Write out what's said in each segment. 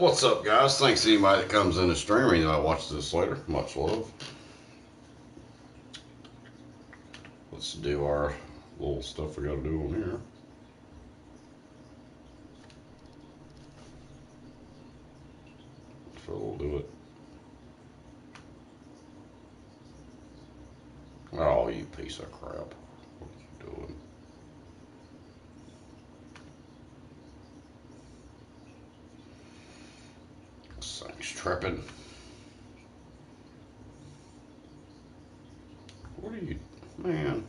What's up, guys? Thanks to anybody that comes in the stream or anybody watches this later. Much love. Let's do our little stuff we gotta do on here. So we'll do it. Oh, you piece of crap. What are you doing? This thing's tripping. What are you, man?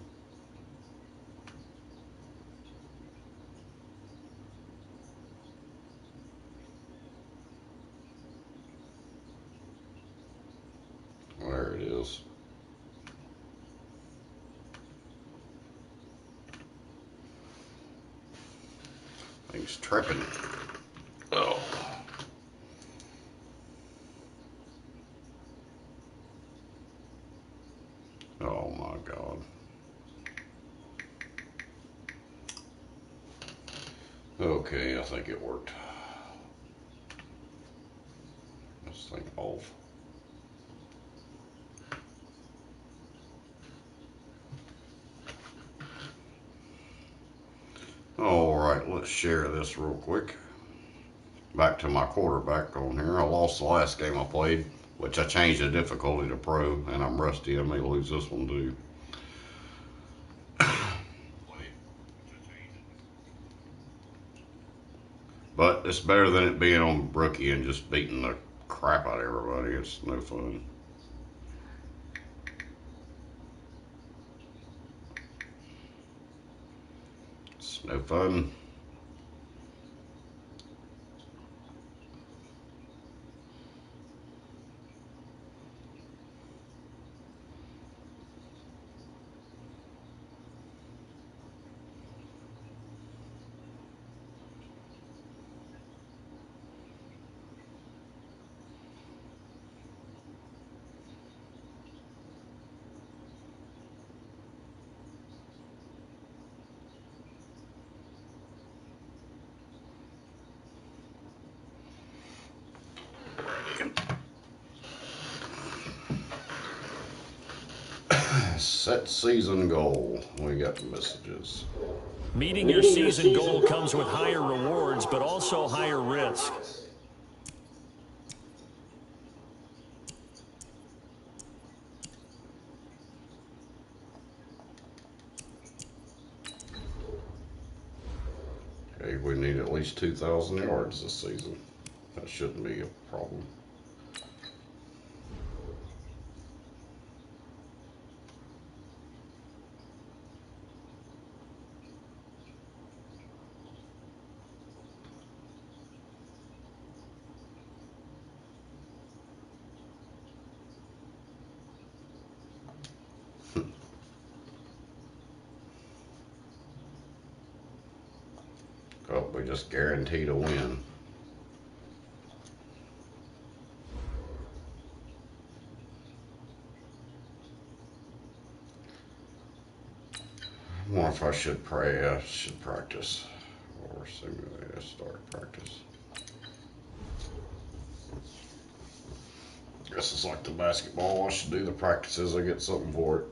There it is. Thing's tripping. Oh. Oh my God. Okay, I think it worked. This thing off. All right, let's share this real quick. Back to my quarterback on here. I lost the last game I played, which I changed the difficulty to pro, and I'm rusty. I may lose this one too. But it's better than it being on rookie and just beating the crap out of everybody. It's no fun. It's no fun. Set season goal. We got messages. Meeting your season goal comes with higher rewards, but also higher risk. Okay, we need at least 2,000 yards this season. That shouldn't be a problem. Oh, we just guaranteed a win. I wonder if I should pray. I should practice or simulate. Start practice. Guess it's like the basketball. I should do the practices. I get something for it.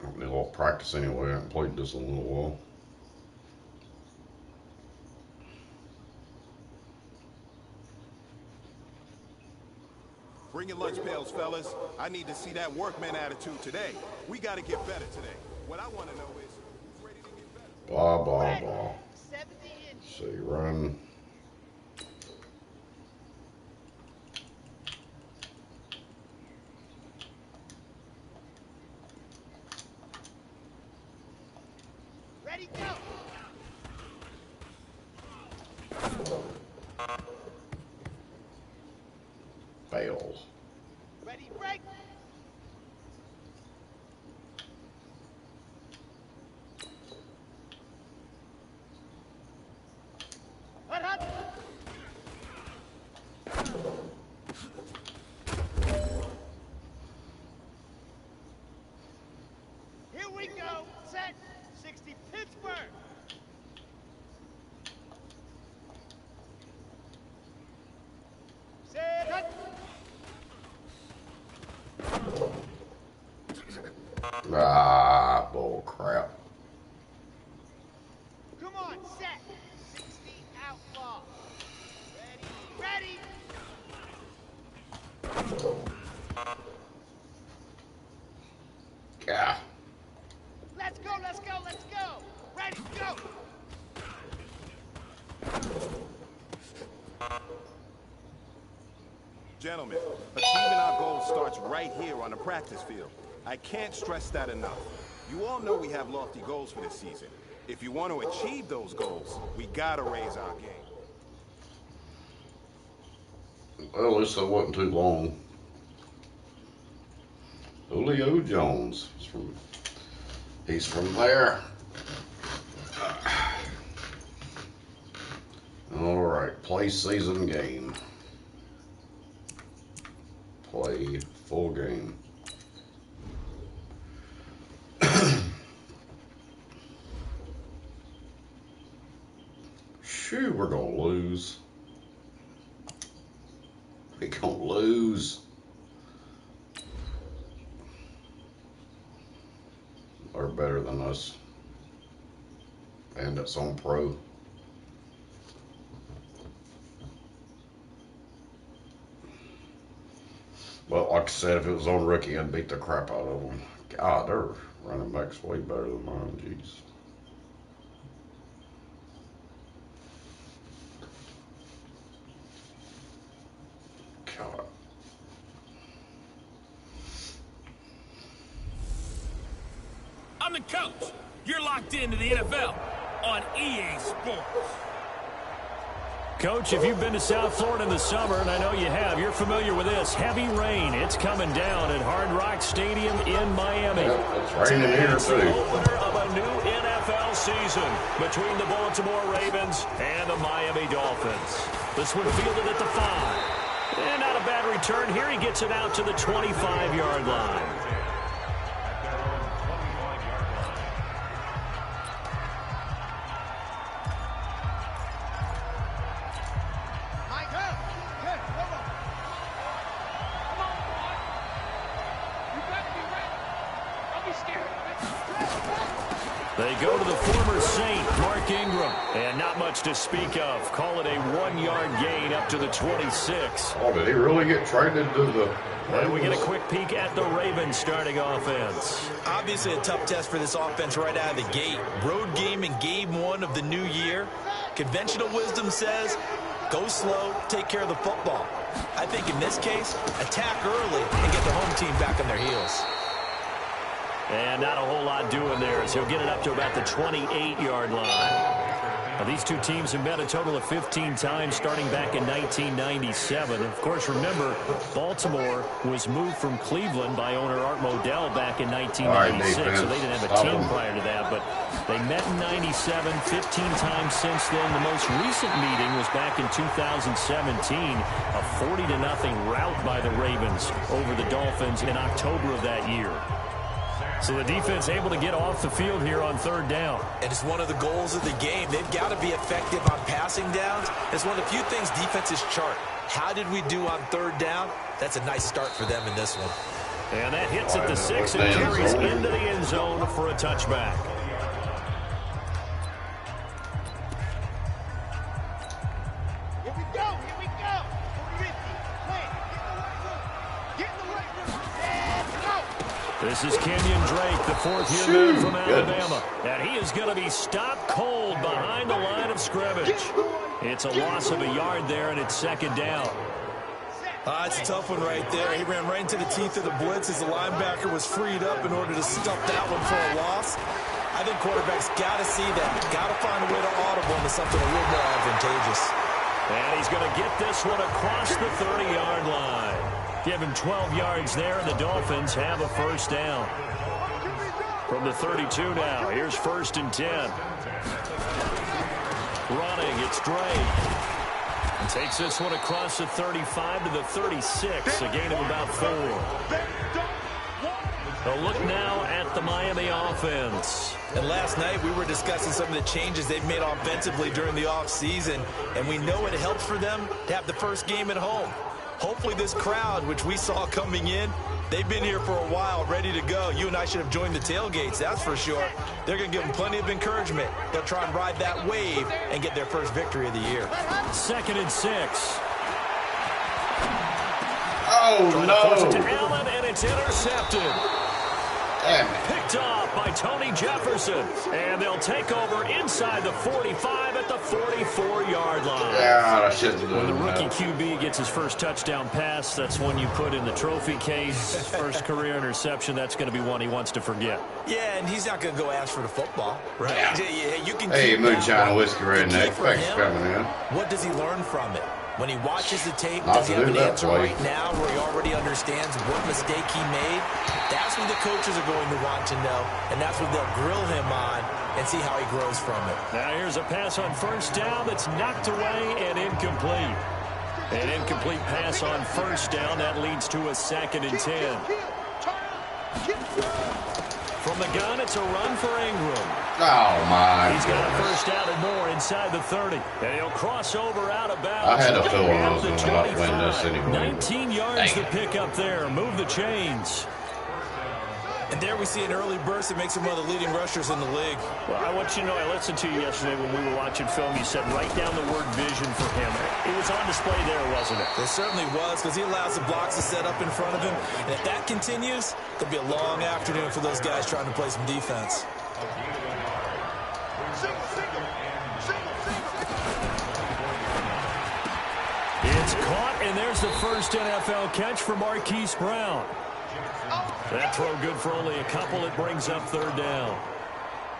I need a little practice anyway. I haven't played this in a little while. Bring your lunch pails, fellas. I need to see that workman attitude today. We got to get better today. What I want to know is, who's ready to get better? Blah, blah, blah. So you run. Ready, go! Fails. Ready, break! Hut, hut! set. 60 Pittsburgh. Set. Cut. Ah, bull crap. Come on, set. 60 outlaw. Ready. Yeah. Let's go. Ready, go. Gentlemen, achieving our goal starts right here on the practice field. I can't stress that enough. You all know we have lofty goals for this season. If you want to achieve those goals, we gotta raise our game. Well, at least that wasn't too long. Julio Jones. He's from there. All right, play season game. Play full game. Shoo, we're gonna lose. We're gonna lose. They're better than us. And it's on pro. Well, like I said, if it was on rookie, I'd beat the crap out of them. God, their running back's way better than mine. Jeez. God. I'm the coach. You're locked into the NFL on EA Sports. Coach, if you've been to South Florida in the summer, and I know you have, you're familiar with this. Heavy rain. It's coming down at Hard Rock Stadium in Miami. Yep, it's raining here, It's the too. opener of a new NFL season between the Baltimore Ravens and the Miami Dolphins. This one fielded at the 5. And not a bad return here. He gets it out to the 25-yard line. They go to the former Saint, Mark Ingram, and not much to speak of. Call it a 1-yard gain up to the 26. Oh, did he really get traded to the... And we get a quick peek at the Ravens starting offense. Obviously a tough test for this offense right out of the gate. Road game in game 1 of the new year. Conventional wisdom says, go slow, take care of the football. I think in this case, attack early and get the home team back on their heels. And not a whole lot doing there as he'll get it up to about the 28-yard line. Now, these two teams have met a total of 15 times starting back in 1997. Of course, remember, Baltimore was moved from Cleveland by owner Art Modell back in 1996, so they didn't have a team prior to that. But they met in 97, 15 times since then. The most recent meeting was back in 2017, a 40-0 rout by the Ravens over the Dolphins in October of that year. So the defense able to get off the field here on 3rd down. And it's one of the goals of the game. They've got to be effective on passing downs. It's one of the few things defenses chart. How did we do on 3rd down? That's a nice start for them in this one. And that hits at the 6 and carries into the end zone for a touchback. Here we go. 50. Plant. Get in the right room. Let's go. This is Kenyon Drake, the 4th-year man from Alabama. And he is going to be stopped cold behind the line of scrimmage. It's a loss of a yard there, and it's 2nd down. It's a tough one right there. He ran right into the teeth of the blitz as the linebacker was freed up in order to stuff that one for a loss. I think quarterbacks got to see that. Got to find a way to audible into something a little more advantageous. And he's going to get this one across the 30-yard line. Give him 12 yards there, and the Dolphins have a 1st down. From the 32 now, here's 1st and 10. Running, it's Drake. And takes this one across the 35 to the 36, a gain of about 4. A look now at the Miami offense. And last night we were discussing some of the changes they've made offensively during the offseason, and we know it helps for them to have the first game at home. Hopefully this crowd, which we saw coming in, they've been here for a while, ready to go. You and I should have joined the tailgates, that's for sure. They're going to give them plenty of encouragement. They'll try and ride that wave and get their first victory of the year. 2nd and 6. Oh, Trying to force it to Allen, and it's intercepted. Damn it. Picked off by Tony Jefferson. And they'll take over inside the 45 at the 44-yard line. Yeah, I shouldn't have When the done rookie that. QB gets his first touchdown pass, that's one you put in the trophy case. First career interception, that's going to be one he wants to forget. Yeah, and he's not going to go ask for the football. Right. Yeah, you can Hey, keep moonshine that and whiskey one. The key redneck. for Thanks him, for coming in. what does he learn from it? When he watches the tape, Not does he to have do an that answer way. right now where he already understands what mistake he made? That's what the coaches are going to want to know, and that's what they'll grill him on and see how he grows from it. Now here's a pass on first down that's knocked away and incomplete. An incomplete pass on first down. That leads to a 2nd and 10. From the gun, it's a run for Ingram. Oh, my He's got a goodness. first down and more inside the 30. And he'll cross over out of bounds. I had a feeling I At was the going to not win this 25. anyway. 19 yards Dang to it. pick up there. Move the chains. And there we see an early burst that makes him one of the leading rushers in the league. Well, I want you to know, I listened to you yesterday when we were watching film. You said write down the word vision for him. It was on display there, wasn't it? It certainly was, because he allows the blocks to set up in front of him. And if that continues, it'll be a long afternoon for those guys trying to play some defense. It's caught, and there's the first NFL catch for Marquise Brown. That throw good for only a couple. It brings up 3rd down.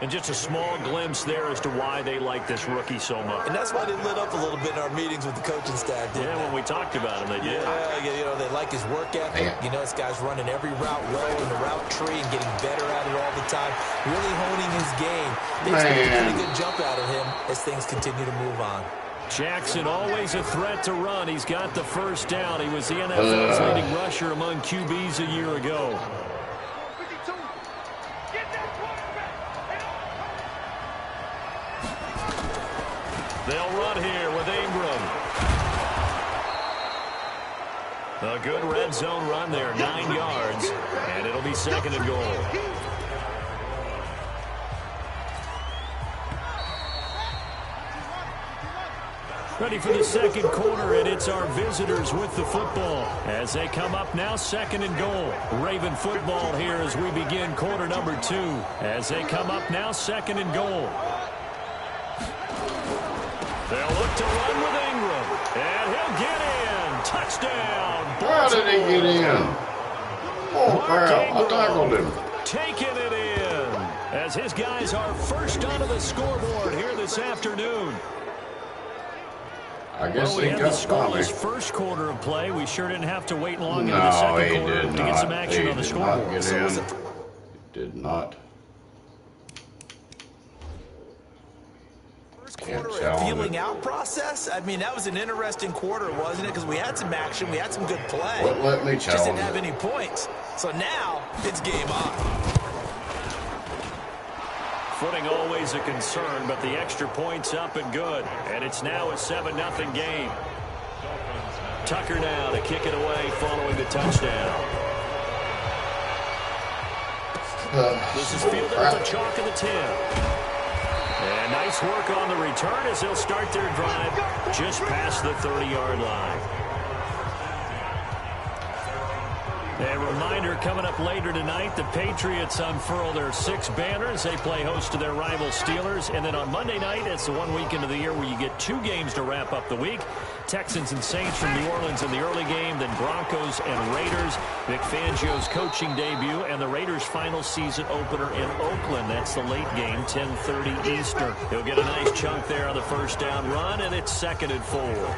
And just a small glimpse there as to why they like this rookie so much. And that's why they lit up a little bit in our meetings with the coaching staff, didn't Yeah, they? when we talked about him, they did. Yeah, you know, they like his work ethic. Man. You know, this guy's running every route well in the route tree and getting better at it all the time. Really honing his game. They expect a Man. pretty good jump out of him as things continue to move on. Jackson always a threat to run. He's got the first down. He was the NFL's leading rusher among QBs a year ago. They'll run here with Ingram. A good red zone run there, 9 yards, and it'll be 2nd and goal. Ready for the second quarter, and it's our visitors with the football as they come up now, 2nd and goal. Raven football here as we begin quarter number 2. As they come up now, 2nd and goal. They'll look to run with Ingram, and he'll get in. Touchdown. How did he get in? Oh, crap. I tackled him. Taking it in as his guys are first onto the scoreboard here this afternoon. I guess Well, we he had the got by me. scoreless first quarter of play. We sure didn't have to wait long into the No, second he quarter did to get some not. action He on the did not scoreboard. get in. Did not. First Can't quarter challenge feeling it. out process. I mean, that was an interesting quarter, wasn't it? Because we had some action, we had some good play. Wouldn't let me Just didn't challenge have it. any points. So now it's game on. Footing always a concern, but the extra point's up and good. And it's now a 7-0 game. Tucker now to kick it away following the touchdown. This is fielded at the chalk of the 10. And nice work on the return as they'll start their drive just past the 30-yard line. A reminder, coming up later tonight, the Patriots unfurl their 6 banners. They play host to their rival Steelers. And then on Monday night, it's the one weekend of the year where you get 2 games to wrap up the week. Texans and Saints from New Orleans in the early game, then Broncos and Raiders. Vic Fangio's coaching debut and the Raiders' final season opener in Oakland. That's the late game, 10:30 Eastern. He'll get a nice chunk there on the first down run, and it's 2nd and 4.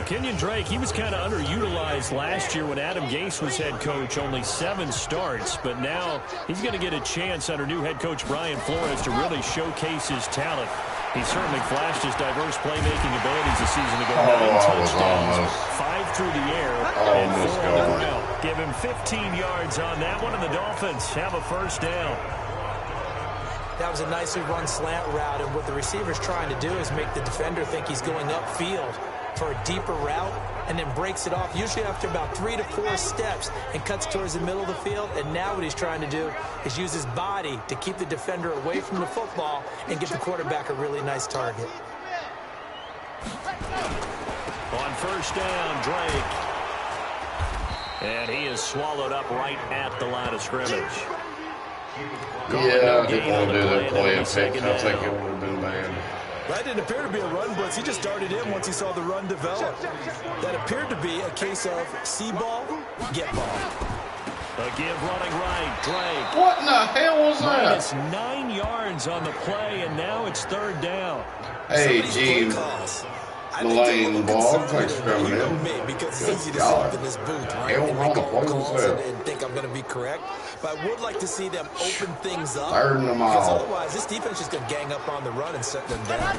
Kenyon Drake, he was kind of underutilized last year when Adam Gase was head coach, only 7 starts. But now he's going to get a chance under new head coach Brian Flores to really showcase his talent. He certainly flashed his diverse playmaking abilities this season to go 9 touchdowns, 5 through the air, and 4 on the ground. Give him 15 yards on that one, and the Dolphins have a first down. That was a nicely run slant route, and what the receiver's trying to do is make the defender think he's going upfield for a deeper route, and then breaks it off, usually after about 3 to 4 steps, and cuts towards the middle of the field. And now what he's trying to do is use his body to keep the defender away from the football and give the quarterback a really nice target. On first down, Drake. And he is swallowed up right at the line of scrimmage. Yeah, I didn't want to do that play and pick. I think it would have been bad. That didn't appear to be a run blitz. He just darted in once he saw the run develop. That appeared to be a case of see ball, get ball. A give running right, Drake. What in the hell was that? Minus 9 yards on the play, and now it's third down. Hey, Gene. Lane ball, thanks for coming in. Because it's easy to sit up in this booth, right? And make all calls and think I'm going to be correct. But I would like to see them open things up. Because otherwise, this defense is going to gang up on the run and set them down.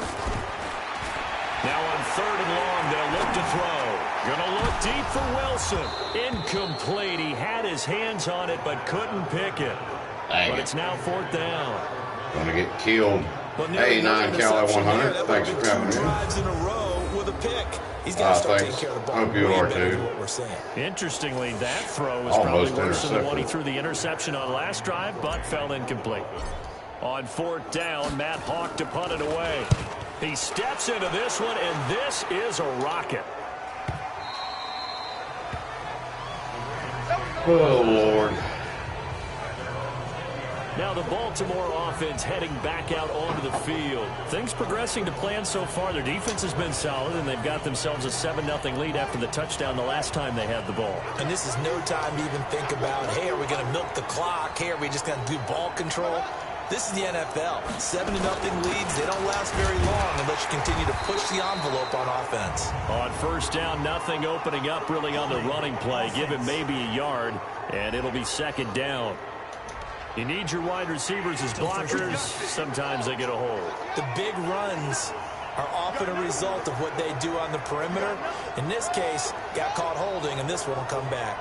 Now on third and long, they'll look to throw. Going to look deep for Wilson. Incomplete. He had his hands on it, but couldn't pick it. But it's now fourth down. Going to get killed. Hey, 9 Cali 100. Thanks for coming in. Drives in a row with a pick. He's got to start taking care of the ball. Hope you are too. What we're saying. Interestingly, that throw was probably worse than the one he threw the interception on last drive, but fell incomplete. On fourth down, Matt Hawk to punt it away. He steps into this one, and this is a rocket. Oh, Lord. Now the Baltimore offense heading back out onto the field. Things progressing to plan so far. Their defense has been solid, and they've got themselves a 7-0 lead after the touchdown the last time they had the ball. And this is no time to even think about, hey, are we going to milk the clock? Hey, are we just going to do ball control? This is the NFL. 7-0 leads, they don't last very long unless you continue to push the envelope on offense. On first down, nothing opening up really on the running play. Give him maybe a yard, and it'll be second down. You need your wide receivers as blockers. Sometimes they get a hold. The big runs are often a result of what they do on the perimeter. In this case, got caught holding, and this one will come back.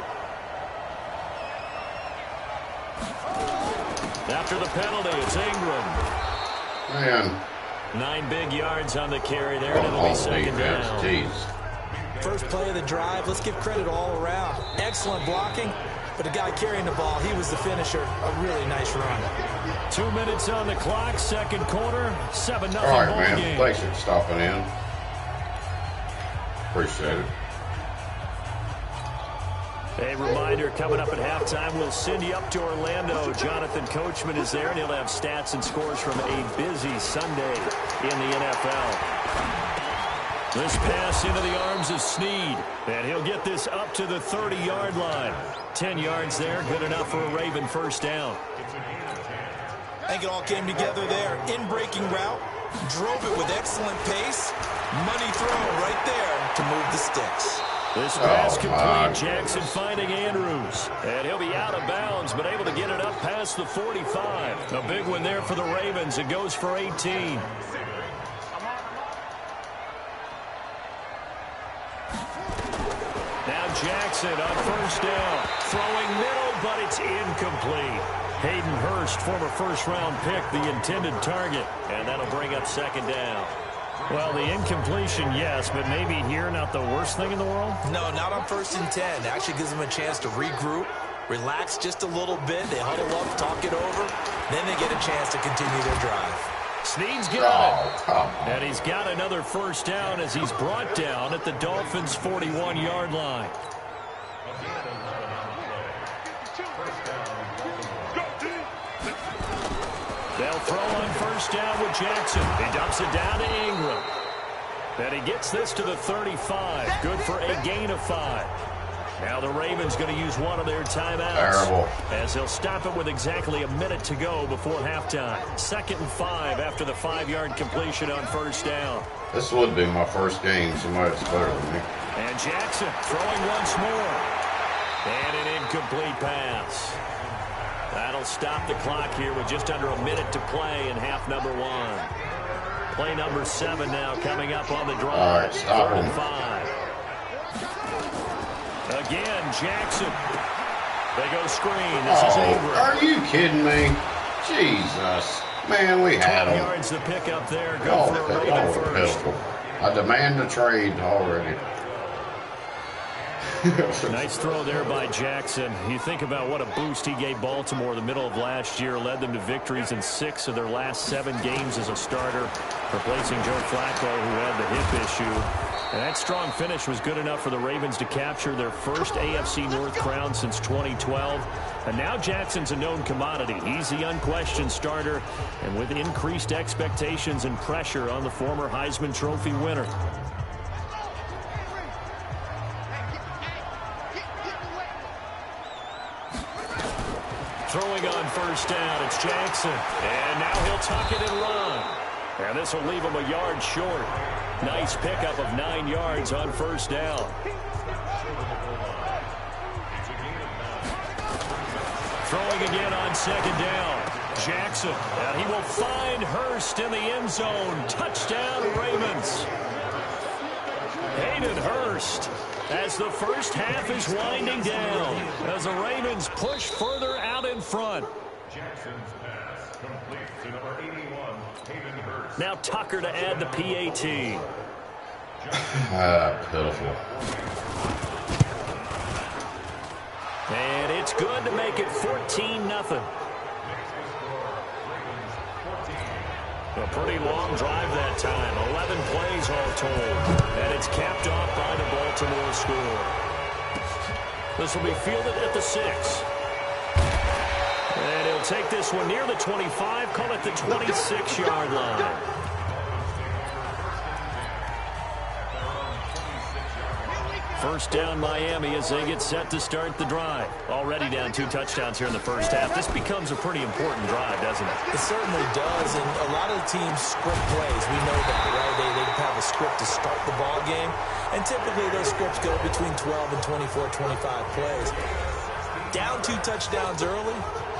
After the penalty, it's Ingram. Man. 9 big yards on the carry there, and it'll be second down. Jeez. First play of the drive, let's give credit all around. Excellent blocking. But the guy carrying the ball, he was the finisher. A really nice run. 2 minutes on the clock, second quarter, 7-0 All right, ball man. game. Thanks for stopping in. Appreciate it. A reminder, coming up at halftime, we'll send you up to Orlando. Jonathan Coachman is there, and he'll have stats and scores from a busy Sunday in the NFL. This pass into the arms of Snead, and he'll get this up to the 30-yard line. 10 yards there, good enough for a Raven first down. I think it all came together there. In-breaking route, drove it with excellent pace. Money throw right there to move the sticks. This pass complete. Jackson finding Andrews, and he'll be out of bounds, but able to get it up past the 45. A big one there for the Ravens. It goes for 18. Now Jackson on first down. Throwing middle, but it's incomplete. Hayden Hurst, former first-round pick, the intended target. And that'll bring up second down. Well, the incompletion, yes, but maybe here not the worst thing in the world? No, not on 1st and 10. Actually gives them a chance to regroup, relax just a little bit. They huddle up, talk it over. Then they get a chance to continue their drive. Snead's got it. And he's got another first down as he's brought down at the Dolphins' 41-yard line. They'll throw on first down with Jackson. He dumps it down to Ingram. And he gets this to the 35. Good for a gain of 5. Now the Ravens going to use one of their timeouts. Terrible. As they'll stop it with exactly a minute to go before halftime. 2nd and 5 after the 5-yard completion on first down. This would be my first game. Somebody's better than me. And Jackson throwing once more. And an incomplete pass. That'll stop the clock here with just under a minute to play in half number 1. Play number 7 now coming up on the drive. All right, stop 3rd and him. 5. Again, Jackson. They go screen. This is Ingram. Are you kidding me? Jesus. Man, we had 12 them. yards to pick up there. Go for a Raven Y'all are first. pitiful. I demand a trade already. Nice throw there by Jackson. You think about what a boost he gave Baltimore the middle of last year, led them to victories in 6 of their last 7 games as a starter, replacing Joe Flacco, who had the hip issue. And that strong finish was good enough for the Ravens to capture their first AFC North crown since 2012. And now Jackson's a known commodity. He's the unquestioned starter, and with increased expectations and pressure on the former Heisman Trophy winner. Throwing on first down, it's Jackson. And now he'll tuck it and run. And this will leave him a yard short. Nice pickup of 9 yards on first down. Throwing again on 2nd down. Jackson. And he will find Hurst in the end zone. Touchdown, Ravens. Hayden Hurst, as the first half is winding down, as the Ravens push further out in front. Jackson's pass complete to number 81, Hayden Hurst. Now Tucker to add the PAT. Pitiful. And it's good to make it 14-0. A pretty long drive that time. 11 plays all told. And it's capped off by the Baltimore score. This will be fielded at the 6. And he'll take this one near the 25, call it the 26-yard line. First down Miami as they get set to start the drive. Already down 2 touchdowns here in the first half. This becomes a pretty important drive, doesn't it? It certainly does, and a lot of the teams script plays. We know that, right? They have a script to start the ball game, and typically those scripts go between 12 and 24, 25 plays. Down 2 touchdowns early,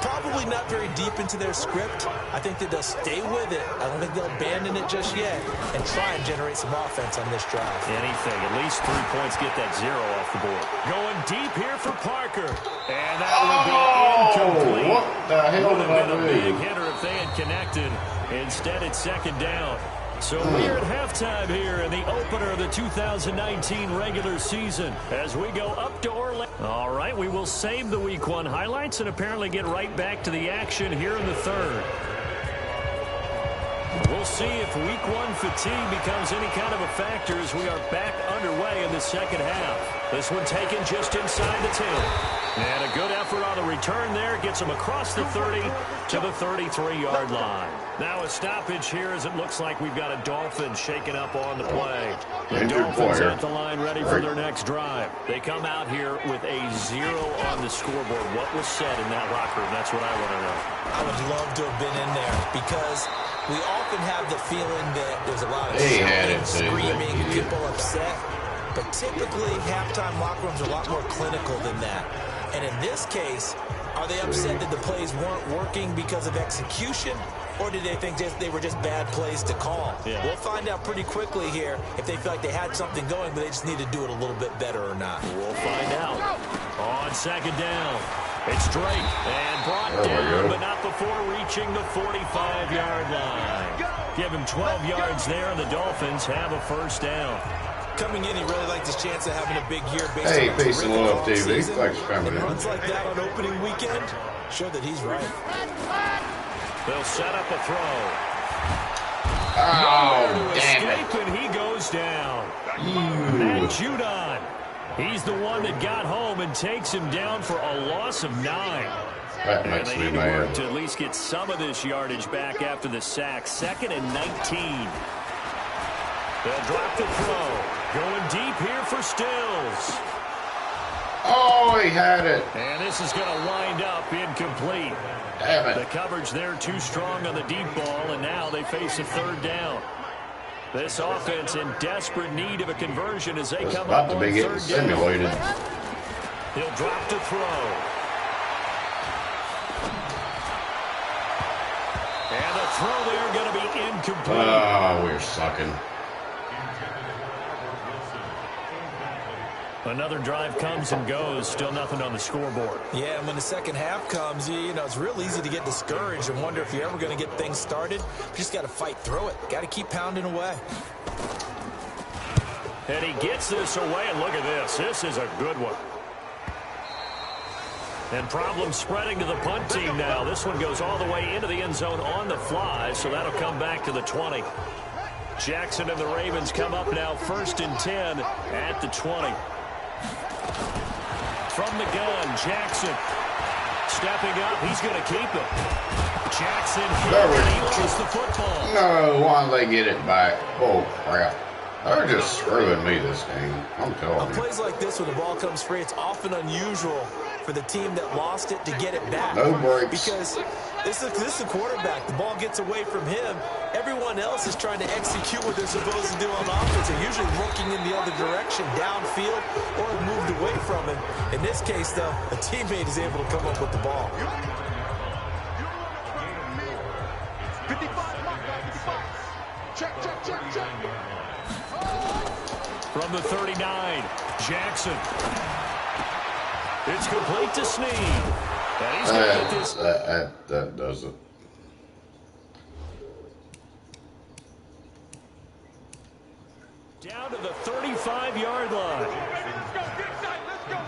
probably not very deep into their script. I think that they'll stay with it. I don't think they'll abandon it just yet and try and generate some offense on this drive. Anything. At least 3 points get that 0 off the board. Going deep here for Parker. And that would be incomplete. What the hell would did have been I a do? big hitter if they had connected. Instead, it's 2nd down. So we're at halftime here in the opener of the 2019 regular season as we go up to Orlando. All right, we will save the Week 1 highlights and apparently get right back to the action here in the 3rd. We'll see if Week 1 fatigue becomes any kind of a factor as we are back underway in the 2nd half. This one taken just inside the 10. And a good effort on the return there. Gets him across the 30 to the 33-yard line. Now a stoppage here as it looks like we've got a Dolphins shaking up on the play. The Dolphins at the line ready for their next drive. They come out here with a 0 on the scoreboard. What was said in that locker room? That's what I want to know. I would love to have been in there because we often have the feeling that there's a lot of shouting, screaming, people upset. But typically, halftime locker rooms are a lot more clinical than that. And in this case, are they upset that the plays weren't working because of execution? Or did they think they were just bad plays to call? Yeah. We'll find out pretty quickly here if they feel like they had something going, but they just need to do it a little bit better or not. We'll find out. On 2nd down, it's Drake and brought down, but not before reaching the 45-yard line. Give him 12 yards there, and the Dolphins have a first down. Coming in, he really liked his chance of having a big year based Hey, on peace and love, TV. season. Thanks for coming in. Runs like that on opening weekend, show that he's right. They'll set up a throw. Oh, damn it. And he goes down. And Judon. He's the one that got home and takes him down for a loss of 9. That makes and me they need to work mad. to at least get some of this yardage back after the sack. 2nd and 19. They'll drop the throw. Going deep here for Stills. Oh, he had it. And this is going to wind up incomplete. Damn it. The coverage there too strong on the deep ball, and now they face a 3rd down. This offense in desperate need of a conversion as they It's come about up to on be getting 3rd down. simulated. He'll drop to throw. And the throw there going to be incomplete. Oh, we're sucking. Another drive comes and goes. Still nothing on the scoreboard. Yeah, and when the second half comes, you know, it's real easy to get discouraged and wonder if you're ever going to get things started. You just got to fight through it. Got to keep pounding away. And he gets this away, and look at this. This is a good one. And problems spreading to the punt team now. This one goes all the way into the end zone on the fly, so that'll come back to the 20. Jackson and the Ravens come up now 1st and 10 at the 20. From the gun, Jackson stepping up. He's going to keep it. Jackson he lost the football. No, why don't they get it back? Oh, crap. They're just screwing me this game. I'm telling On you. plays like this, when the ball comes free, it's often unusual for the team that lost it to get it back. No breaks. Because this is a quarterback. The ball gets away from him. Everyone else is trying to execute what they're supposed to do on offense. They're usually looking in the other direction, downfield, or moved away from him. In this case, though, a teammate is able to come up with the ball. 55, mark guy, 55. Check. From the 39, Jackson. It's complete to Snead. And he's going to get this. That does it. Down to the 35-yard line. Let's go, get inside, let's go.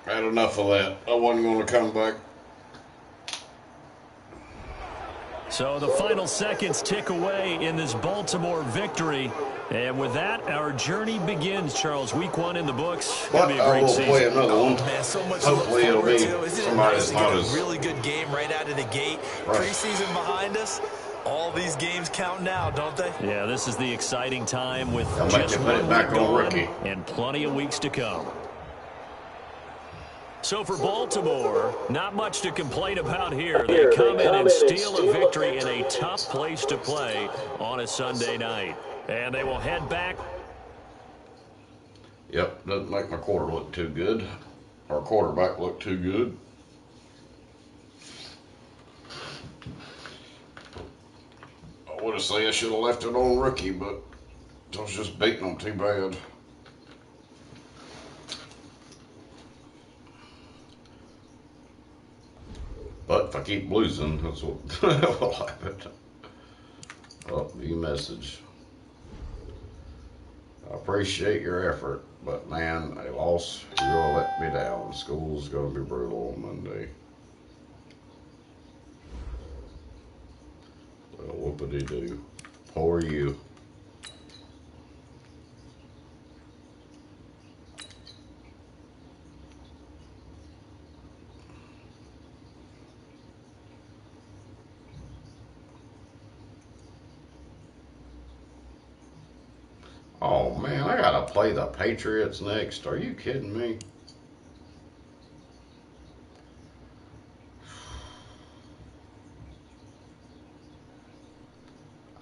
Had enough of that. I wasn't going to come back. So the final seconds tick away in this Baltimore victory. And with that, our journey begins, Charles. Week 1 in the books. But Gonna be a I great will season. play another one. Man, so much Hopefully to it'll look be forward to. Isn't it somebody nice to that's get not a as really good game right out of the gate? Right. Preseason behind us. All these games count now, don't they? Yeah, this is the exciting time with I'll make just you put it one back week on gone rookie. and plenty of weeks to come. So for Baltimore, not much to complain about here. They come in and steal a victory in a tough place to play on a Sunday night. And they will head back. Yep, doesn't make my quarter look too good. Our quarterback look too good. I would have said I should have left it on rookie, but I was just beating them too bad. But if I keep losing, that's what will happen. Oh, view message. I appreciate your effort, but man, a loss really let me down. School's going to be brutal on Monday. Well, whoopity-doo. Poor you. Oh man, I gotta play the Patriots next. Are you kidding me?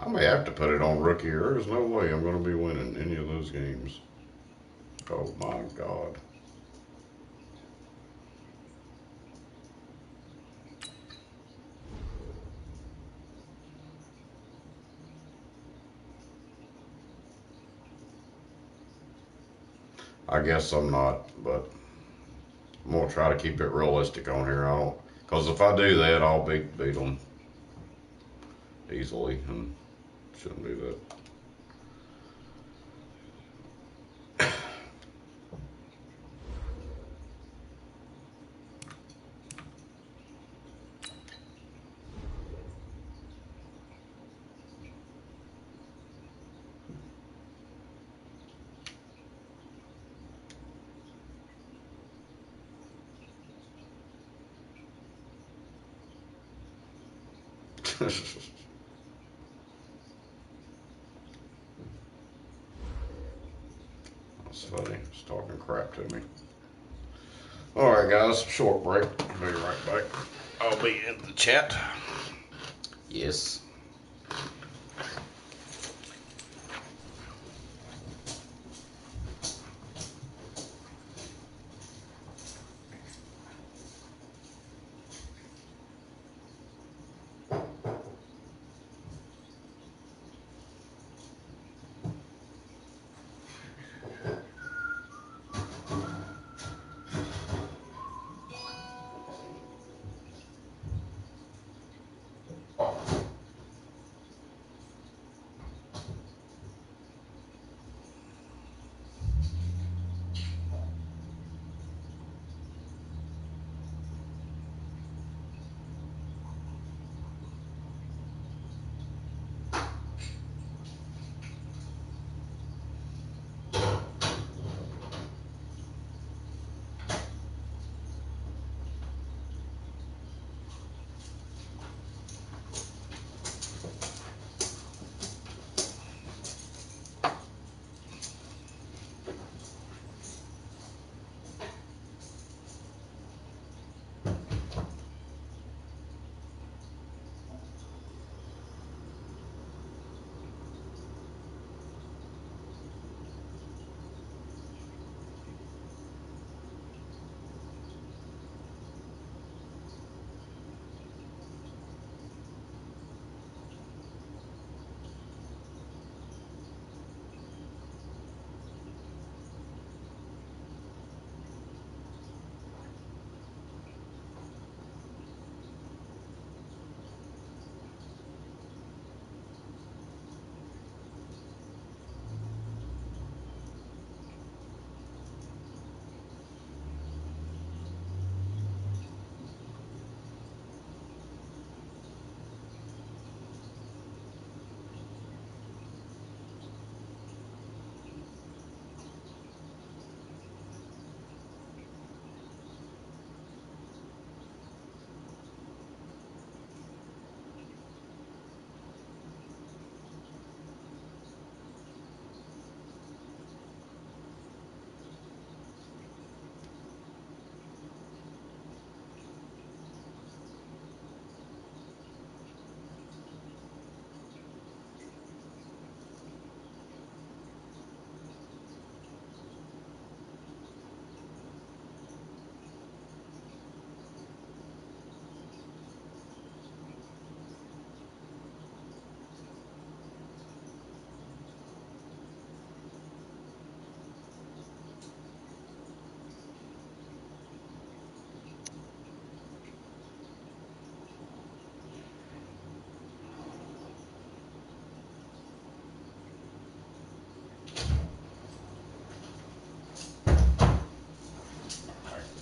I may have to put it on rookie, or there's no way I'm gonna be winning any of those games. Oh my God. I guess I'm not, but I'm gonna try to keep it realistic on here. I don't, because if I do that, I'll beat them easily, and shouldn't do that. That's funny. It's talking crap to me. All right, guys. Short break. I'll be right back. I'll be in the chat. Yes.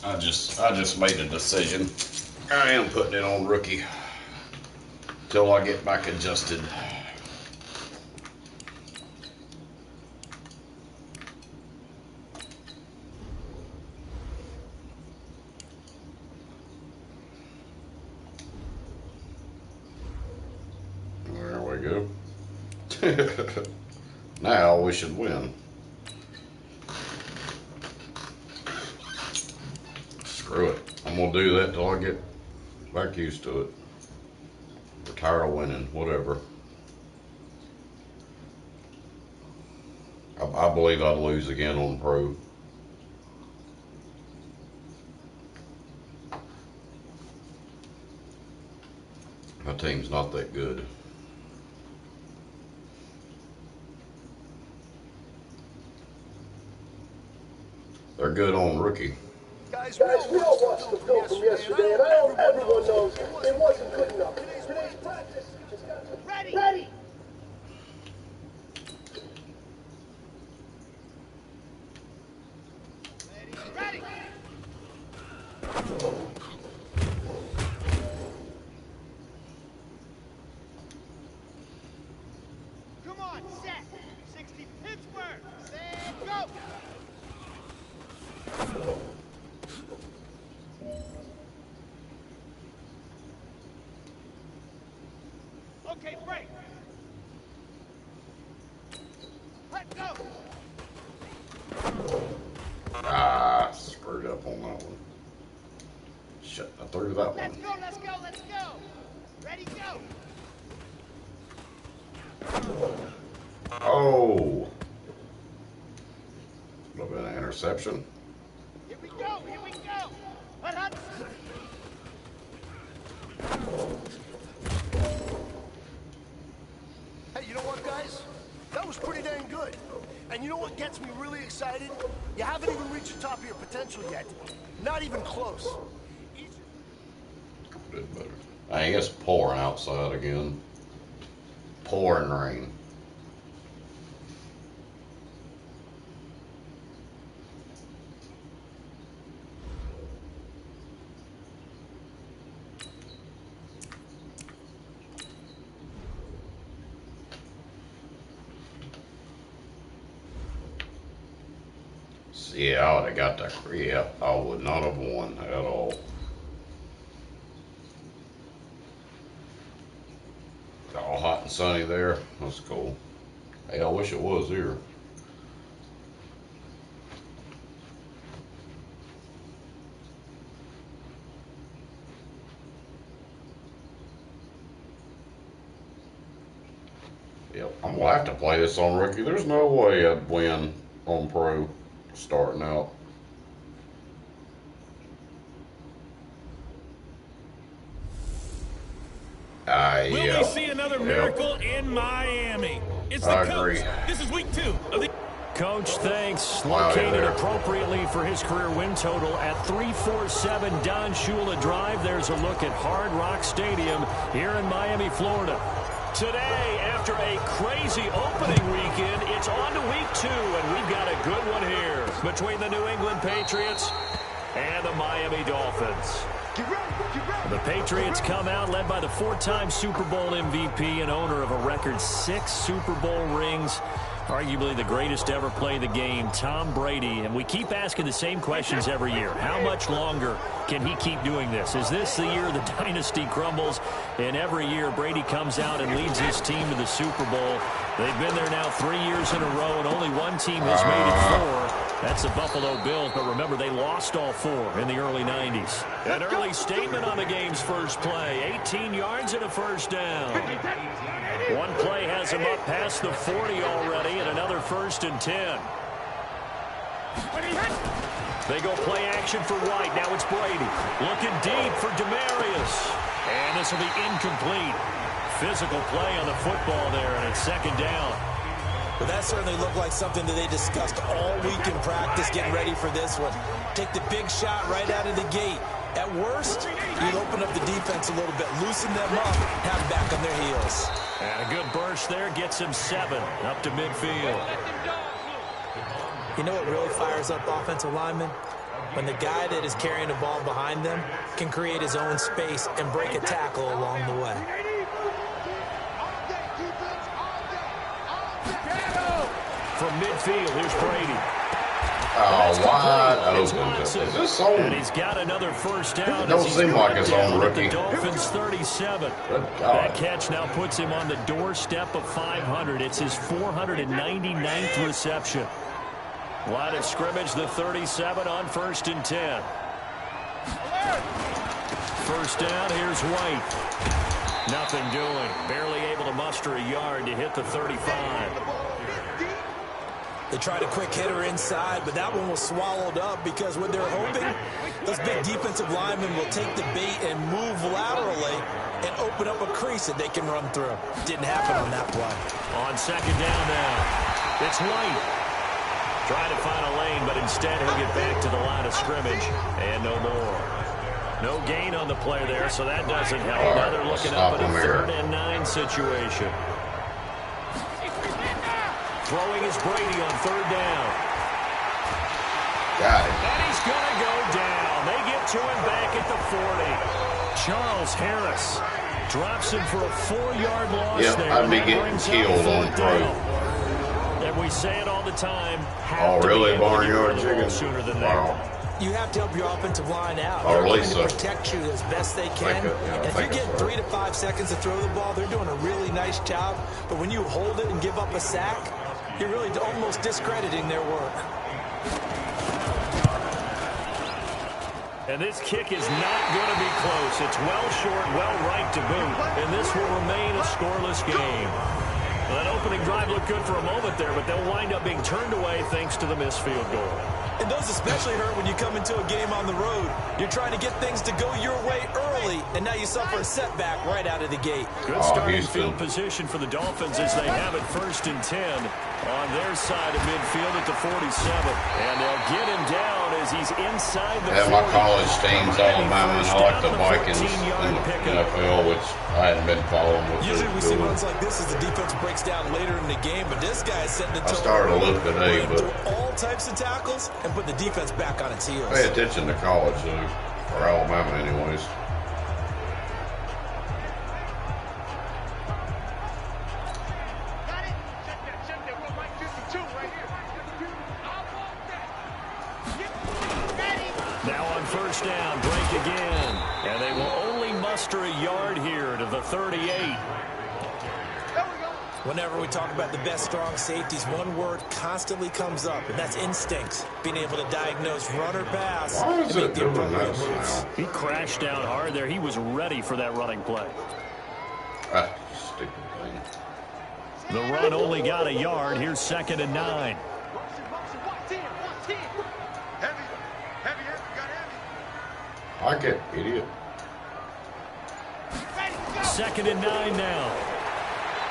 I just made a decision. I am putting it on rookie till I get back adjusted. There we go. Now we should win. Screw it. I'm gonna do that till I get back used to it. Retire winning, whatever. I believe I'd lose again on pro. My team's not that good. They're good on rookie. Guys, we all watched the film from yesterday, and I hope everyone knows it wasn't good enough. Today's practice just got ready. Ready. Ready. Come on, set. 60 Pittsburgh. Set, go. Okay, break. Let go. Ah, screwed up on that one. Shit, I threw that one. Let's go, let's go, let's go. Ready, go. Oh. A little bit of interception. Here we go, here we go. Hut, hut. Hey, you know what, guys? That was pretty dang good. And you know what gets me really excited? You haven't even reached the top of your potential yet. Not even close. Did better. I think it's pouring outside again. Pouring rain. Yeah, I would have got that. Yeah, I would not have won at all. All hot and sunny there. That's cool. Hey, I wish it was here. Yep, I'm gonna have to play this on rookie. There's no way I'd win on pro starting out. Will we see another miracle in Miami? It's the coach. This is week 2 of the... Coach thanks. Located appropriately for his career win total at 347 Don Shula Drive. There's a look at Hard Rock Stadium here in Miami, Florida. Today, after a crazy opening weekend, it's on to week 2, and we've got a good one here between the New England Patriots and the Miami Dolphins. The Patriots come out led by the 4-time Super Bowl MVP and owner of a record 6 Super Bowl rings. Arguably the greatest to ever play the game, Tom Brady. And we keep asking the same questions every year. How much longer can he keep doing this? Is this the year the dynasty crumbles? And every year Brady comes out and leads his team to the Super Bowl. They've been there now 3 years in a row, and only one team has made it 4. That's the Buffalo Bills, but remember, they lost all 4 in the early 90s. An early statement on the game's first play. 18 yards and a first down. One play has him up past the 40 already, and another 1st and 10. They go play action for White. Now it's Brady. Looking deep for Demarius. And this will be incomplete. Physical play on the football there, and it's 2nd down. Well, that certainly looked like something that they discussed all week in practice, getting ready for this one. Take the big shot right out of the gate. At worst, you'd open up the defense a little bit, loosen them up, have them back on their heels. And a good burst there gets him 7 up to midfield. You know what really fires up offensive linemen? When the guy that is carrying the ball behind them can create his own space and break a tackle along the way. From midfield, here's Brady. Oh, wide open. Is this on? And he's got another 1st down. It don't seem like it's on rookie. The Dolphins 37. That catch now puts him on the doorstep of 500. It's his 499th reception. Line of scrimmage, the 37 on 1st and 10. 1st down, here's White. Nothing doing. Barely able to muster a yard to hit the 35. They tried a quick hitter inside, but that one was swallowed up because what they're hoping, those big defensive linemen will take the bait and move laterally and open up a crease that they can run through. Didn't happen on that play. On 2nd down now, it's White. Trying to find a lane, but instead he'll get back to the line of scrimmage, and no more. No gain on the play there, so that doesn't help. Now they're looking up at a 3rd and 9 situation. Throwing is Brady on 3rd down. Got it. And he's going to go down. They get to him back at the 40. Charles Harris drops him for a 4-yard loss there. I'd be getting killed on throw. And we say it all the time. Oh, really, barnyard chicken? Sooner than that. You have to help your offensive line out. Or They're Lisa. going to protect you as best they can. And if you get 3 to 5 seconds to throw the ball, they're doing a really nice job. But when you hold it and give up a sack, you're really almost discrediting their work. And this kick is not going to be close. It's well short, well right to boot, and this will remain a scoreless game. Well, that opening drive looked good for a moment there, but they'll wind up being turned away thanks to the missed field goal. And those especially hurt when you come into a game on the road. You're trying to get things to go your way early, and now you suffer a setback right out of the gate. Good starting field position for the Dolphins as they have it 1st and 10 on their side of midfield at the 47. And they'll get him down as he's inside the 40. My college team's Alabama, and I like the Vikings in the NFL, which I hadn't been following. Usually we see runs like this as the defense breaks down later in the game, but this guy is setting the tone. I started to look today, but all types of tackles and put the defense back on its heels. Pay attention to college, though, or Alabama, anyways. Got it? Check that. We're Mike 52 right here. I want that. Ready? Now on 1st down, break again. And they will only muster a yard here to the 38. Whenever we talk about the best strong safeties, one word constantly comes up, and that's instincts. Being able to diagnose run or pass and make the appropriate moves. He crashed down hard there. He was ready for that running play. Stupid thing. The run only got a yard. Here's 2nd and 9. I get idiot. 2nd and 9 now.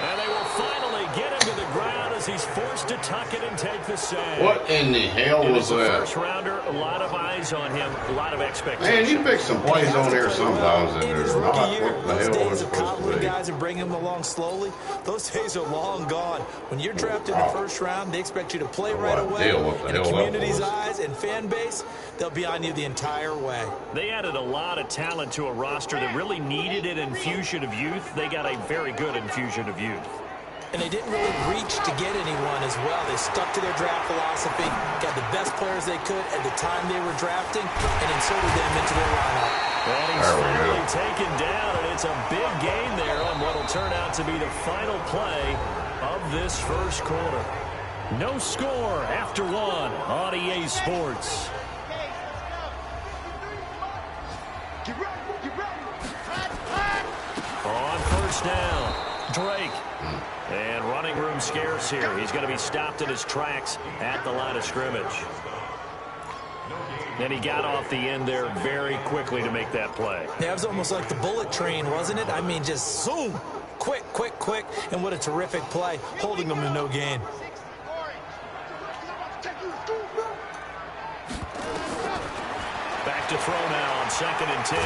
And they will finally get him to the ground as he's forced to tuck it and take the sack. What in the hell was that? First rounder, a lot of eyes on him, a lot of expectations. Man, you pick some plays on here sometimes that In his are not rookie year, what the those hell days was of supposed to cobbling be. guys and bringing them along slowly, those days are long gone. When you're drafted in the 1st round, they expect you to play right away. In the community's eyes and fan base, they'll be on you the entire way. They added a lot of talent to a roster that really needed an infusion of youth. They got a very good infusion of youth. And they didn't really reach to get anyone as well. They stuck to their draft philosophy, got the best players they could at the time they were drafting, and inserted them into their lineup. And he's finally taken down, and it's a big gain there on what will turn out to be the final play of this 1st quarter. No score after 1 on EA Sports. On 1st down, Drake. And running room scarce here. He's going to be stopped in his tracks at the line of scrimmage. And he got off the end there very quickly to make that play. Yeah, it was almost like the bullet train, wasn't it? I mean, just zoom. Quick, quick, quick. And what a terrific play, holding them to no gain. Back to throw now on 2nd and 10.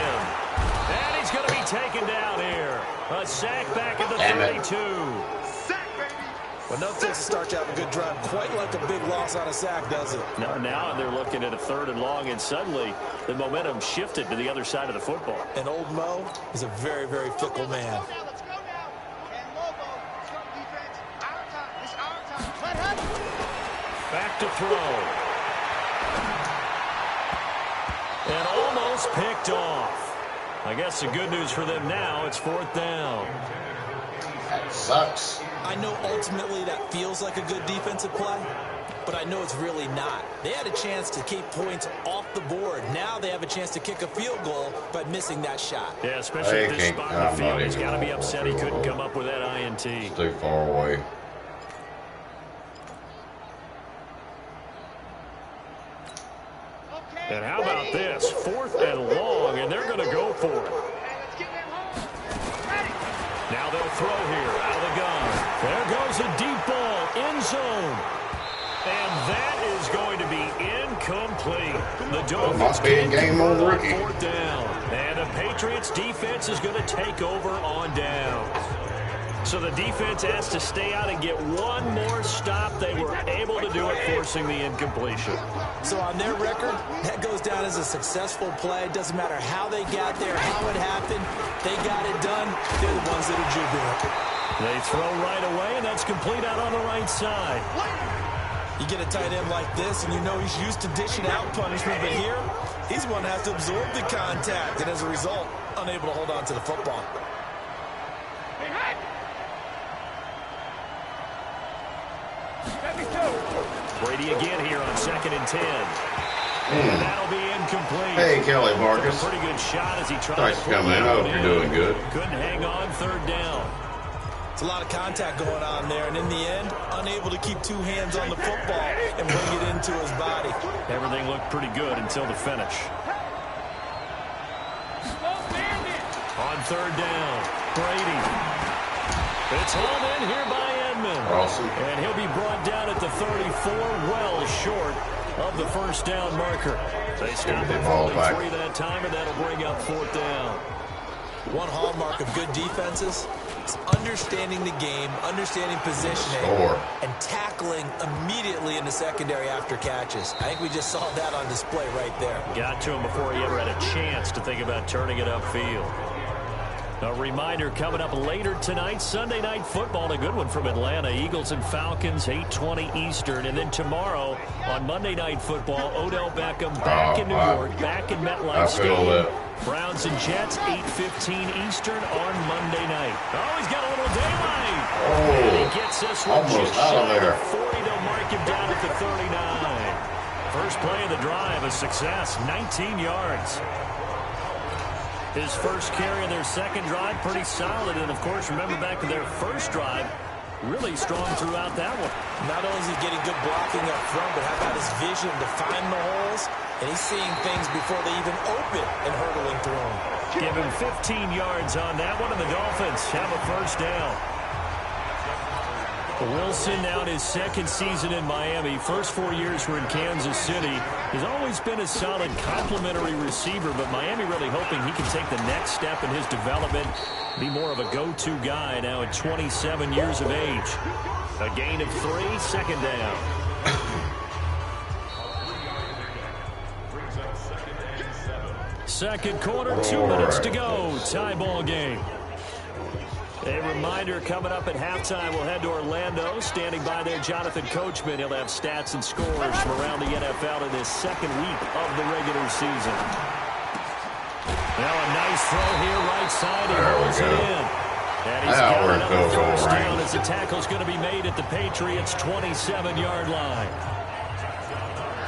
And he's going to be taken down here. A sack back at the 32. Well, no takes to start you out a good drive. Quite like a big loss on a sack, does it? No, now they're looking at a 3rd and long, and suddenly the momentum shifted to the other side of the football. And old Mo is a very, very fickle man. Let's go now. And Lobo, strong defense. Our time. It's our time. Let him. Back to throw. And almost picked off. I guess the good news for them now, it's 4th down. That sucks. I know ultimately that feels like a good defensive play, but I know it's really not. They had a chance to keep points off the board. Now they have a chance to kick a field goal by missing that shot. Yeah, especially at this spot in the field. He's got to be upset he couldn't come up with that INT. It's too far away. And how about this? 4th and long, and they're going to go for it. Now they'll throw here out of the gun. There goes a deep ball, end zone. And that is going to be incomplete. The Dolphins can't game on rookie. 4th down. And the Patriots defense is going to take over on downs. So the defense has to stay out and get one more stop. They were able to do it, forcing the incompletion. So on their record, that goes down as a successful play. Doesn't matter how they got there, how it happened. They got it done. They're the ones that are jubilant. They throw right away, and that's complete out on the right side. You get a tight end like this, and you know he's used to dishing out punishment, but here, he's the one that has to absorb the contact, and as a result, unable to hold on to the football. Brady again here on 2nd and 10. And that'll be incomplete. Hey, Kelly Vargas. Pretty good shot as he tried Nice to come in. I hope you're doing good. Couldn't hang on third down. It's a lot of contact going on there, and in the end, unable to keep two hands on the football and bring it into his body. Everything looked pretty good until the finish. On third down, Brady. It's hauled in here by Edmonds. Awesome. And he'll be brought down at the 34, well short of the first down marker. They stop at 43 that time, and that'll bring up fourth down. One hallmark of good defenses is understanding the game, understanding positioning, and tackling immediately in the secondary after catches. I think we just saw that on display right there. Got to him before he ever had a chance to think about turning it upfield. A reminder coming up later tonight, Sunday Night Football, a good one from Atlanta. Eagles and Falcons, 8:20 Eastern. And then tomorrow on Monday Night Football, Odell Beckham back in New York, back in MetLife Stadium. Browns and Jets, 8:15 Eastern on Monday night. Oh, he's got a little daylight. Oh, and he gets this one almost just out of shy there. of 40 to mark him down at the 39. First play of the drive, a success, 19 yards. His first carry of their second drive, pretty solid. And, of course, remember back to their first drive, really strong throughout that one. Not only is he getting good blocking up front, but how about his vision to find the holes? And he's seeing things before they even open and hurdling through them. Give him 15 yards on that one, and the Dolphins have a first down. Wilson now in his second season in Miami. First 4 years were in Kansas City. He's always been a solid complementary receiver, but Miami really hoping he can take the next step in his development, be more of a go-to guy now at 27 years of age. A gain of 3, second down. Second quarter, 2 minutes to go. Tie ball game. A reminder coming up at halftime, we'll head to Orlando. Standing by there, Jonathan Coachman. He'll have stats and scores from around the NFL in this second week of the regular season. Now a nice throw here, right side. He rolls it in. And he's got another first down as the tackle's going to be made at the Patriots' 27-yard line.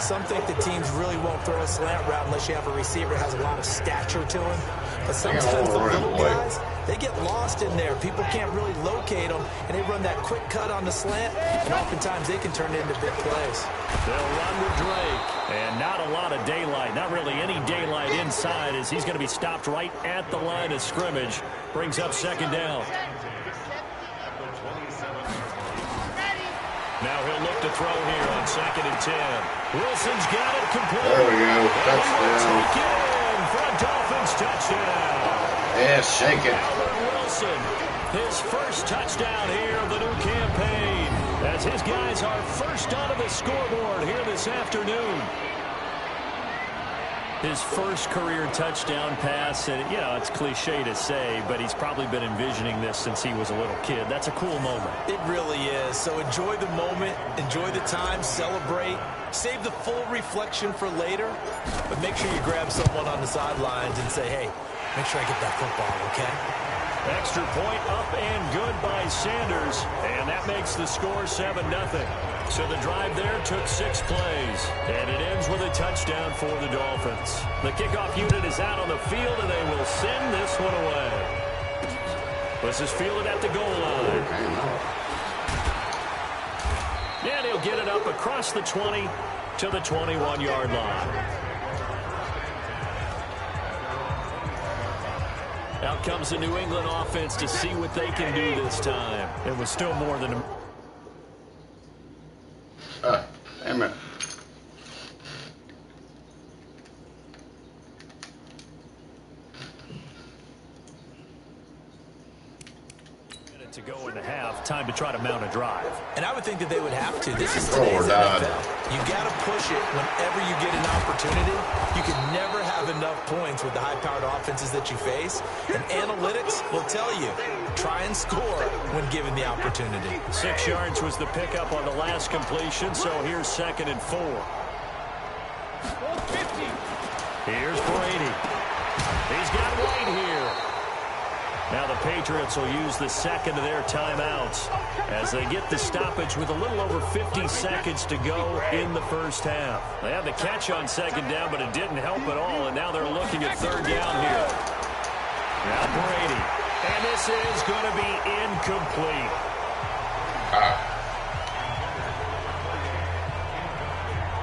Some think the teams really won't throw a slant route unless you have a receiver that has a lot of stature to him. But sometimes the little guys, they get lost in there. People can't really locate them, and they run that quick cut on the slant, and oftentimes they can turn it into big plays. They'll run with Drake, and not a lot of daylight, not really any daylight inside as he's going to be stopped right at the line of scrimmage. Brings up second down. Now he'll look to throw here on 2nd and 10. Wilson's got it complete. There we go. Touchdown. Take it in for a Dolphins touchdown. Yeah, shake it. Albert Wilson, his first touchdown here of the new campaign, as his guys are first onto the scoreboard here this afternoon. His first career touchdown pass, and yeah, it's cliche to say, but he's probably been envisioning this since he was a little kid. That's a cool moment. It really is. So enjoy the moment, enjoy the time, celebrate, save the full reflection for later, but make sure you grab someone on the sidelines and say, hey, make sure I get that football, okay? Extra point up and good by Sanders, and that makes the score 7-0. So the drive there took 6 plays, and it ends with a touchdown for the Dolphins. The kickoff unit is out on the field, and they will send this one away. This is fielded at the goal line. And he'll get it up across the 20 to the 21-yard line. Out comes the New England offense to see what they can do this time. It was still more than a... Damn it. to go in the half. Time to try to mount a drive. And I would think that they would have to. This is today's NFL. You got to push it whenever you get an opportunity. You can never have enough points with the high-powered offenses that you face. And analytics will tell you, try and score when given the opportunity. 6 yards was the pickup on the last completion, so here's 2nd and 4. Here's Brady. He's got White here. Now the Patriots will use the second of their timeouts as they get the stoppage with a little over 50 seconds to go in the first half. They had the catch on second down, but it didn't help at all, and now they're looking at third down here. Now Brady, and this is going to be incomplete.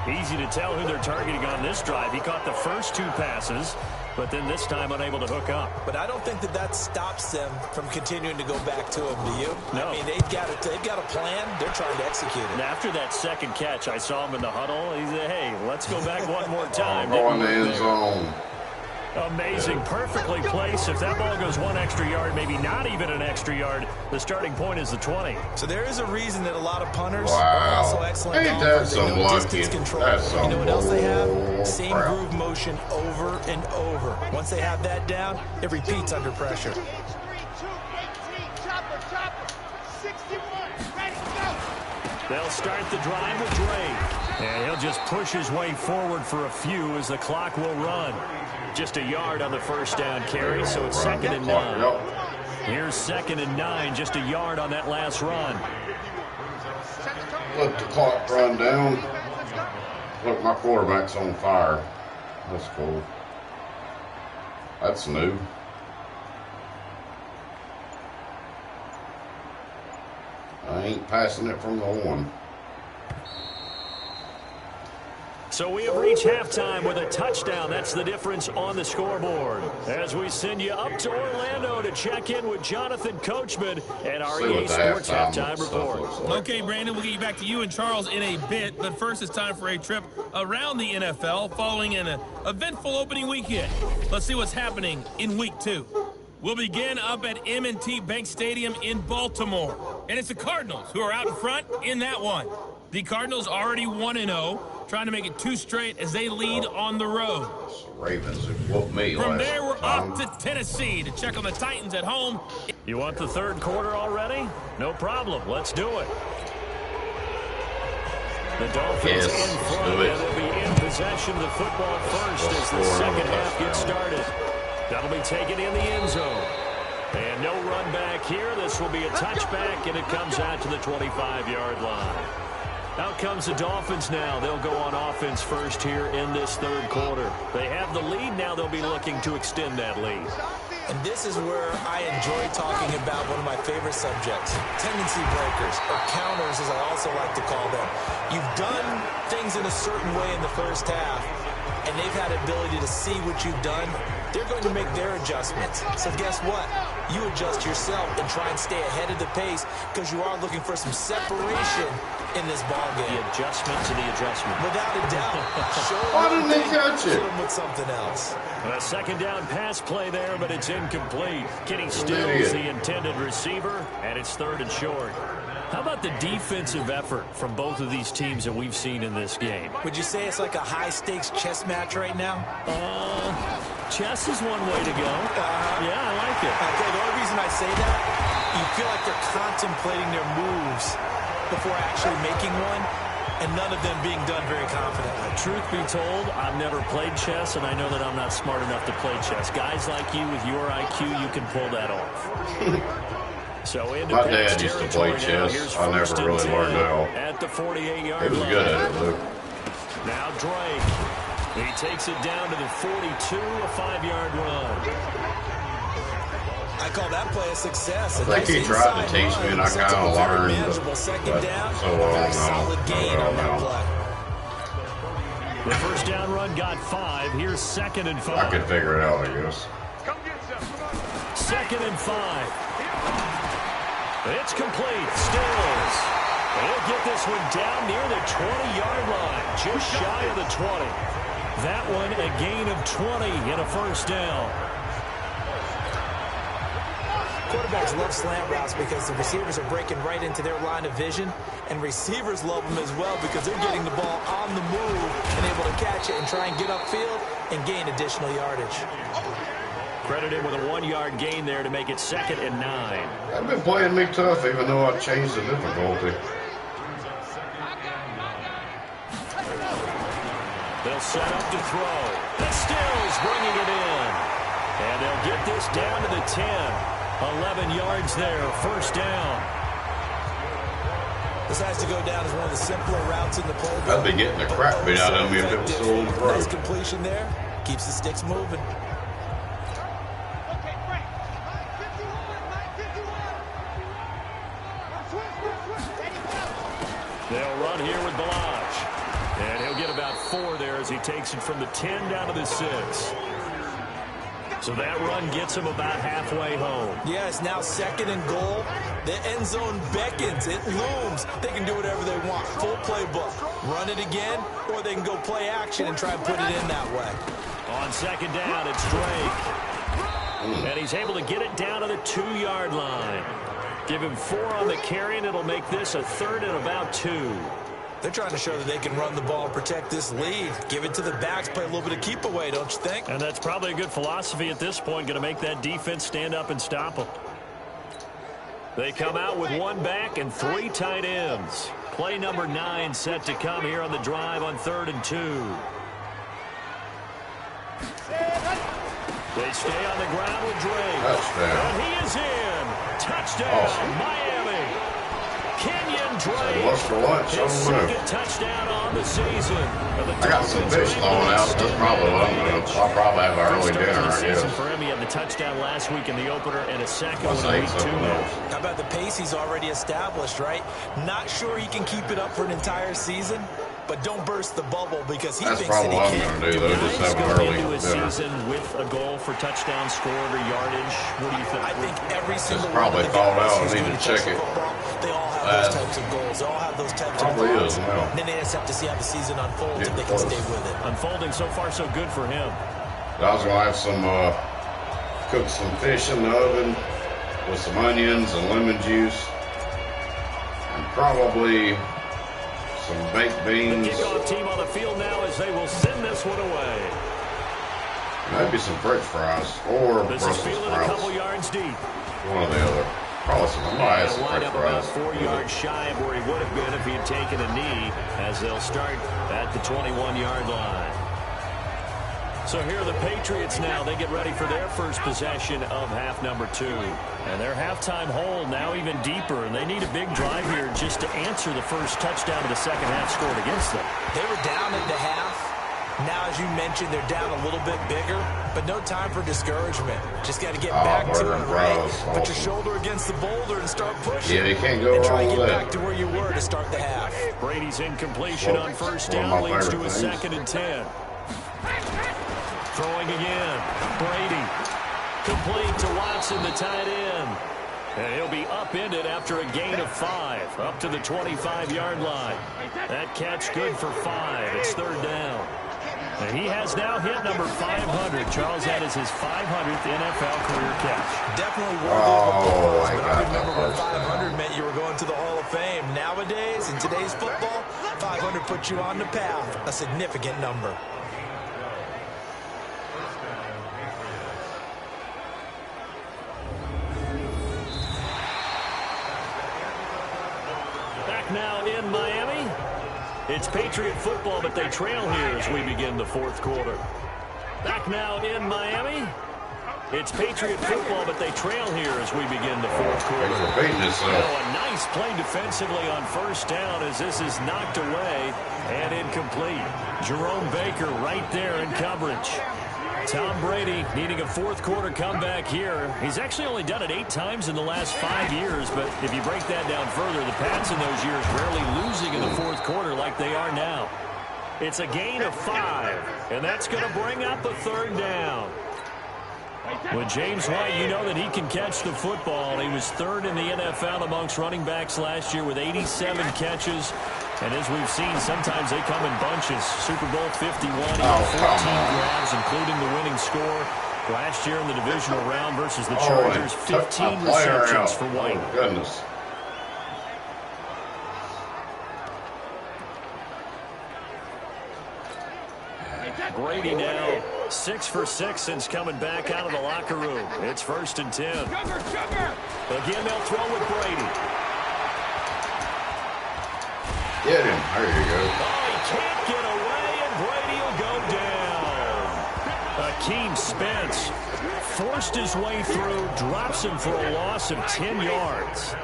Easy to tell who they're targeting on this drive. He caught the first 2 passes, but then this time unable to hook up. But I don't think that stops them from continuing to go back to him, do you? No. I mean, they've got a plan. They're trying to execute it. And after that second catch, I saw him in the huddle. He said, hey, let's go back one more time. Going to the end zone. Amazing. Perfectly placed. If that ball goes 1 extra yard, maybe not even an extra yard, the starting point is the 20. So there is a reason that a lot of punters are also excellent. Ain't that They know some distance lucky? control. That's You know what else they have? Same crap. groove motion over and over. Once they have that down, it repeats under pressure. 3, 2, 18, chopper, 61, ready, go. They'll start the drive with Drake. And he'll just push his way forward for a few as the clock will run. Just a yard on the first down carry, so it's 2nd and 9. Here's 2nd and 9, just a yard on that last run. Let the clock run down. Look, my quarterback's on fire. That's cool. That's new. I ain't passing it from the 1. So we have reached halftime with a touchdown. That's the difference on the scoreboard. As we send you up to Orlando to check in with Jonathan Coachman and our EA Sports Halftime Report. Okay, Brandon, we'll get you back to you and Charles in a bit, but first it's time for a trip around the NFL following an eventful opening weekend. Let's see what's happening in Week 2. We'll begin up at M&T Bank Stadium in Baltimore, and it's the Cardinals who are out in front in that one. The Cardinals already 1-0, trying to make it 2 straight as they lead on the road. Ravens have whooped me From last there, we're time. off to Tennessee to check on the Titans at home. You want the third quarter already? No problem. Let's do it. The Dolphins in front, and they'll be in possession of the football first as the second half gets started. That'll be taken in the end zone. And no run back here. This will be a touchback, and it comes out to the 25-yard line. Out comes the Dolphins now. They'll go on offense first here in this third quarter. They have the lead. Now they'll be looking to extend that lead. And this is where I enjoy talking about one of my favorite subjects, tendency breakers, or counters as I also like to call them. You've done things in a certain way in the first half, and they've had the ability to see what you've done. They're going to make their adjustments. So guess what? You adjust yourself and try and stay ahead of the pace because you are looking for some separation in this ball game. The adjustment to the adjustment. Without a doubt. Why didn't they catch it? Hit them with something else. A second down pass play there, but it's incomplete. Kenny Stills, the intended receiver, and it's 3rd and short. How about the defensive effort from both of these teams that we've seen in this game? Would you say it's like a high-stakes chess match right now? Chess is one way to go. Yeah, I like it. Okay, the only reason I say that, you feel like they're contemplating their moves before actually making one, and none of them being done very confidently. Truth be told, I've never played chess, and I know that I'm not smart enough to play chess. Guys like you with your IQ, you can pull that off. So into my dad used to play chess. I never really learned how. At the 48-yard line. He was good at it, Luke. Now Drake. He takes it down to the 42, a 5-yard run. I call that play a success. I think he tried to teach me, and I kind of learned. Second down, so long solid gain on that play. The first down run got 5. Here's 2nd and 5. I could figure it out, I guess. 2nd and 5. It's complete. Stills. He'll get this one down near the 20-yard line, just shy of the 20. That one a gain of 20 and a first down. Quarterbacks love slant routes because the receivers are breaking right into their line of vision, and receivers love them as well because they're getting the ball on the move and able to catch it and try and get upfield and gain additional yardage. Credited with a 1-yard gain there to make it 2nd and 9. They've been playing me tough, even though I changed the difficulty. They'll set up to throw. And Stills bringing it in. And they'll get this down to the 10. 11 yards there, first down. This has to go down as one of the simpler routes in the playbook. I'd be getting the crap beat out of me if it was still on the road. Nice completion there. Keeps the sticks moving. Okay, Frank. Line 51, line 51. They'll run here with Balaj. And he'll get about 4 there as he takes it from the 10 down to the 6. So that run gets him about halfway home. Yeah, it's now 2nd and goal. The end zone beckons. It looms. They can do whatever they want. Full playbook. Run it again, or they can go play action and try and put it in that way. On 2nd down, it's Drake. And he's able to get it down to the 2-yard line. Give him 4 on the carry, and it'll make this a 3rd and about 2. They're trying to show that they can run the ball and protect this lead. Give it to the backs, play a little bit of keep away, don't you think? And that's probably a good philosophy at this point, going to make that defense stand up and stop them. They come out with 1 back and 3 tight ends. Play number 9 set to come here on the drive on 3rd and 2. They stay on the ground with Drake. Touchdown. And he is in. Touchdown, Awesome. Miami. Kenyon Drake. What's for lunch? I His don't know. 2nd touchdown on the season. I got some fish thrown out. That's probably what I'm going to. I'll probably have an early dinner, I guess. For him, he had the touchdown last week in the opener and a second Let's one in eat week 2 something now. else. How about the pace he's already established, right? Not sure he can keep it up for an entire season, but don't burst the bubble because he That's thinks that probably he what I'm can. going to do, though. Just Guys have an go early into a dinner. season with a goal for touchdown scored or yardage. What do you think? I think every single probably one of the thought guys out. I who's need going to check touch the it. football, they all have those types of goals. They all have those types Probably of is goals. now. Then they just have to see how the season unfolds Get if they can close. stay with it. Unfolding so far so good for him. I was going to have some, cook some fish in the oven with some onions and lemon juice. And probably some baked The beans. kickoff team on the field now as they will send this one away. Maybe some french fries or This is Brussels fielded a couple sprouts. yards deep. One or the other. Probably some. I might have He'll some wind french up about fries. 4 yards shy of where he would have been if he had taken a knee as they'll start at the 21-yard line. So here are the Patriots now. They get ready for their first possession of half number 2. And their halftime hole now even deeper. And they need a big drive here just to answer the first touchdown of the second half scored against them. They were down at the half. Now, as you mentioned, they're down a little bit bigger, but no time for discouragement. Just got to get back to burger it, and right? fries, Put your awesome. shoulder against the boulder and start pushing. Yeah, you can't go and try wrong and with get that. back to where you were to start the half. Brady's incompletion Well, on first one of down my leads to favorite a things. 2nd and 10. Throwing again. Brady. Complete to Watson, the tight end. And he'll be upended after a gain of 5. Up to the 25-yard line. That catch good for 5. It's 3rd down. And he has now hit number 500. Charles, that is his 500th NFL career catch. Definitely worthy of applause, I but got I that remember when first 500 down. meant you were going to the Hall of Fame. Nowadays, in today's football, 500 puts you on the path, a significant number. Back now in Miami. It's Patriot football, but they trail here as we begin the 4th quarter. Back now in Miami. It's Patriot football, but they trail here as we begin the 4th quarter. Thanks for beating yourself. Oh, a nice play defensively on first down as this is knocked away and incomplete. Jerome Baker right there in coverage. Tom Brady needing a 4th quarter comeback here. He's actually only done it 8 times in the last 5 years, but if you break that down further, the Pats in those years rarely losing in the 4th quarter like they are now. It's a gain of 5, and that's going to bring up a 3rd down. With James White, you know that he can catch the football. He was 3rd in the NFL amongst running backs last year with 87 catches. And as we've seen, sometimes they come in bunches. Super Bowl 51, he had 14 grabs, including the winning score. Last year in the divisional round versus the Chargers, 15 receptions for White. Oh, goodness. Brady now 6 for 6 since coming back out of the locker room. It's 1st and 10. Again, they'll throw with Brady. Get him. There you go. Oh, he can't get away, and Brady will go down. Akeem Spence forced his way through, drops him for a loss of 10 yards.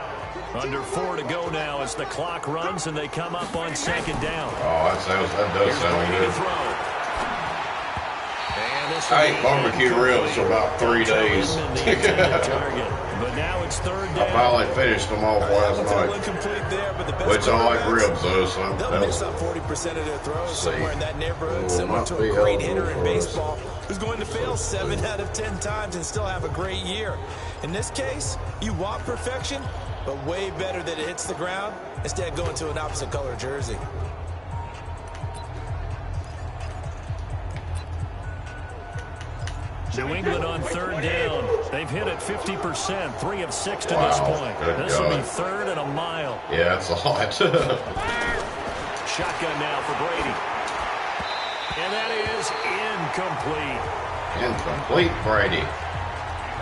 Under 4 to go now as the clock runs and they come up on second down. Oh, that does sound good. I ate barbecue ribs for about 3 days. But now it's third down. I finally finished them off last night. Which I like ribs though, so they'll miss up 40% of their throws somewhere in that neighborhood, similar to a great hitter in baseball who's going to fail 7 out of 10 times and still have a great year. In this case, you want perfection, but way better that it hits the ground instead of going to an opposite color jersey. New England on third down. They've hit it 50%, 3 of 6 to this point. This will be third and a mile. Yeah, it's a lot. Shotgun now for Brady. And that is incomplete. Incomplete, Brady.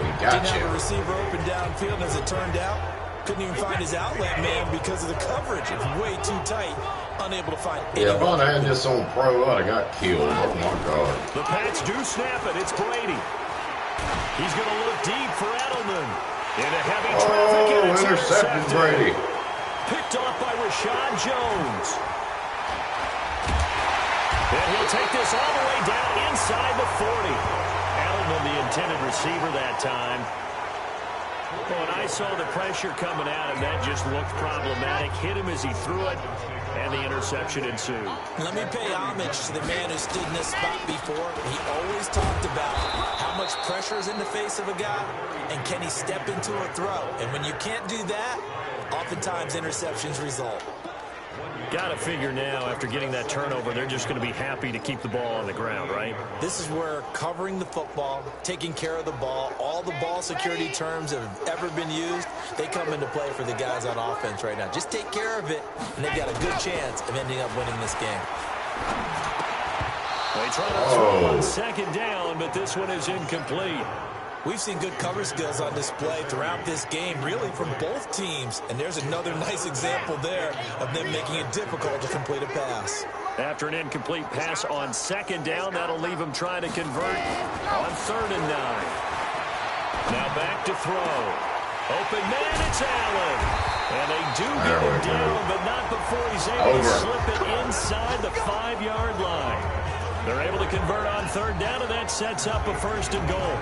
We got Didn't you. have a receiver open downfield, as it turned out. Couldn't even find his outlet man because of the coverage. It's way too tight. Unable to find anyone. Yeah, if I'd had this on pro, I'd have got killed. Oh, my God. The Pats do snap it. It's Brady. He's going to look deep for Edelman. Into heavy traffic. Oh, intercepted Brady. Picked off by Rashad Jones. And he'll take this all the way down inside the 40. Edelman, the intended receiver that time. Well, and I saw the pressure coming at him. That just looked problematic. Hit him as he threw it, and the interception ensued. Let me pay homage to the man who stood in this spot before. He always talked about how much pressure is in the face of a guy, and can he step into a throw. And when you can't do that, oftentimes interceptions result. Got to figure now, after getting that turnover, they're just going to be happy to keep the ball on the ground, right? This is where covering the football, taking care of the ball, all the ball security terms that have ever been used, they come into play for the guys on offense right now. Just take care of it, and they've got a good chance of ending up winning this game. They try to throw on second down, but this one is incomplete. We've seen good cover skills on display throughout this game, really from both teams. And there's another nice example there of them making it difficult to complete a pass. After an incomplete pass on second down, that'll leave him trying to convert on 3rd and 9. Now back to throw. Open man, it's Allen. And they do get him down, but not before he's able to slip it inside the 5-yard line. They're able to convert on 3rd down, and that sets up a 1st and goal.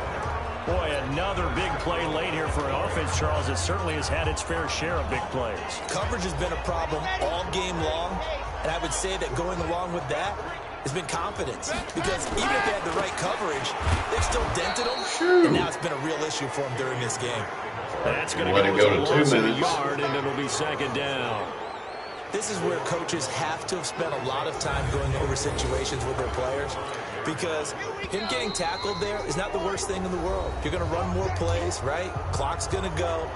Boy, another big play late here for an offense, Charles. It certainly has had its fair share of big plays. Coverage has been a problem all game long, and I would say that going along with that has been confidence. Because even if they had the right coverage, they've still dented them, and now it's been a real issue for them during this game. That's going to go to 2 minutes. Yard, and it'll be 2nd down. This is where coaches have to have spent a lot of time going over situations with their players, because him getting tackled there is not the worst thing in the world. You're going to run more plays, right? Clock's going to go.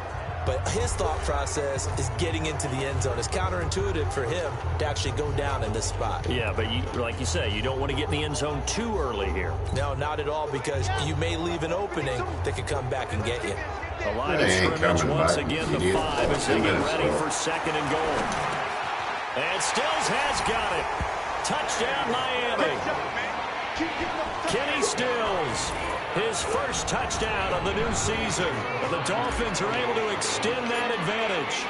But his thought process is getting into the end zone. It's counterintuitive for him to actually go down in this spot. Yeah, but like you say, you don't want to get in the end zone too early here. No, not at all, because you may leave an opening that could come back and get you. The line of scrimmage once again, the 5 as they get ready for 2nd and goal. And Stills has got it. Touchdown, Miami. Kenny Stills, his first touchdown of the new season. And the Dolphins are able to extend that advantage.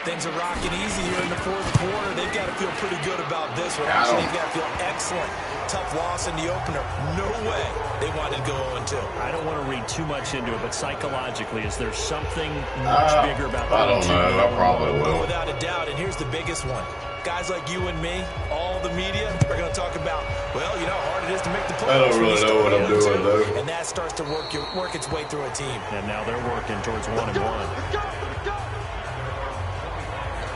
Things are rocking easy here in the 4th quarter. They've got to feel pretty good about this one. Actually, they've got to feel excellent. Tough loss in the opener. No way they wanted to go 0-2. I don't want to read too much into it, but psychologically, is there something much bigger about that? I don't know. I probably will. Without a doubt, and here's the biggest one. Guys like you and me, all the media, are going to talk about, well, you know how hard it is to make the playoffs. I don't really know what I'm doing, though. And that starts to work its way through a team. And now they're working towards 1-1.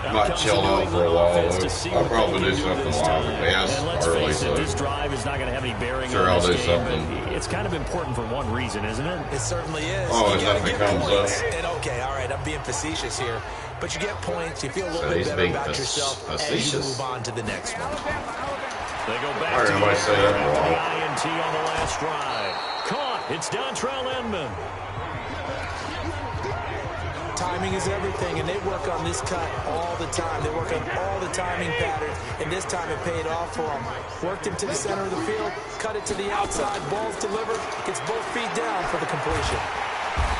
I might chill out for a while, though. I'll probably do something while the pass early, so this drive is not going to have any bearing sure on I'll this do game, something. but it's kind of important for one reason, isn't it? It certainly is. Oh, you gotta nothing get comes points. up. And okay, all right, I'm being facetious here. But you get points, you feel a little bit better about yourself as you move on to the next one. They go back to the INT on the last drive. Caught. It's Dontrell Inman. Timing is everything, and they work on this cut all the time. They work on all the timing patterns, and this time it paid off for them. Worked him to the center of the field, cut it to the outside, ball's delivered, gets both feet down for the completion.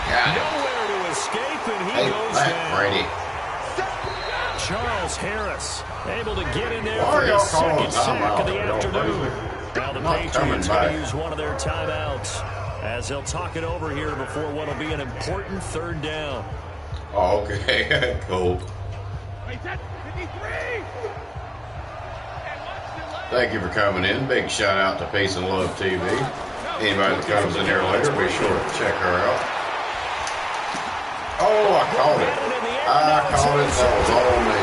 Nowhere to escape, and he goes down. Brady. Charles Harris able to get in there for his second sack of the afternoon. Now the Patriots going to use one of their timeouts as they'll talk it over here before what will be an important third down. Oh, okay. Cool. Thank you for coming in. Big shout out to Peace and Love TV. Anybody that comes in here later, be sure to check her out. Oh, I caught it. I caught it. That was all me.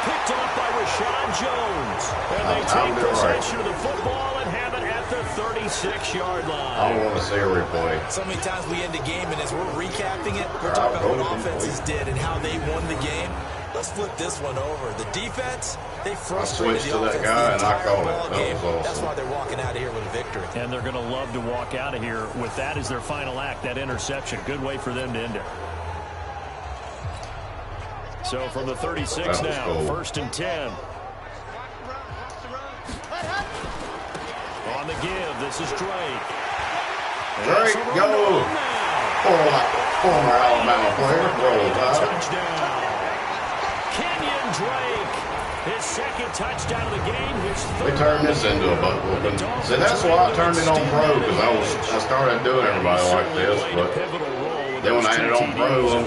Picked up by Rashawn Jones. And they take possession of the football and have it at the 36-yard line. I want to see a replay. So many times we end the game, and as we're recapping it, we're talking about what offenses did and how they won the game. Let's flip this one over. The defense, they frustrated the offense the entire ball game. That's why they're walking out of here with a victory. And they're going to love to walk out of here with that as their final act, that interception. Good way for them to end it. So from the 36 now, cool. 1st and 10. On the give, this is Drake. Drake, go! Former Alabama player, rolls out. Touchdown. Kenyon Drake, his second touchdown of the game. We turned this into a butt whooping. See, that's why I turned it on pro, because I started doing everybody like this, but then when I had it on pro,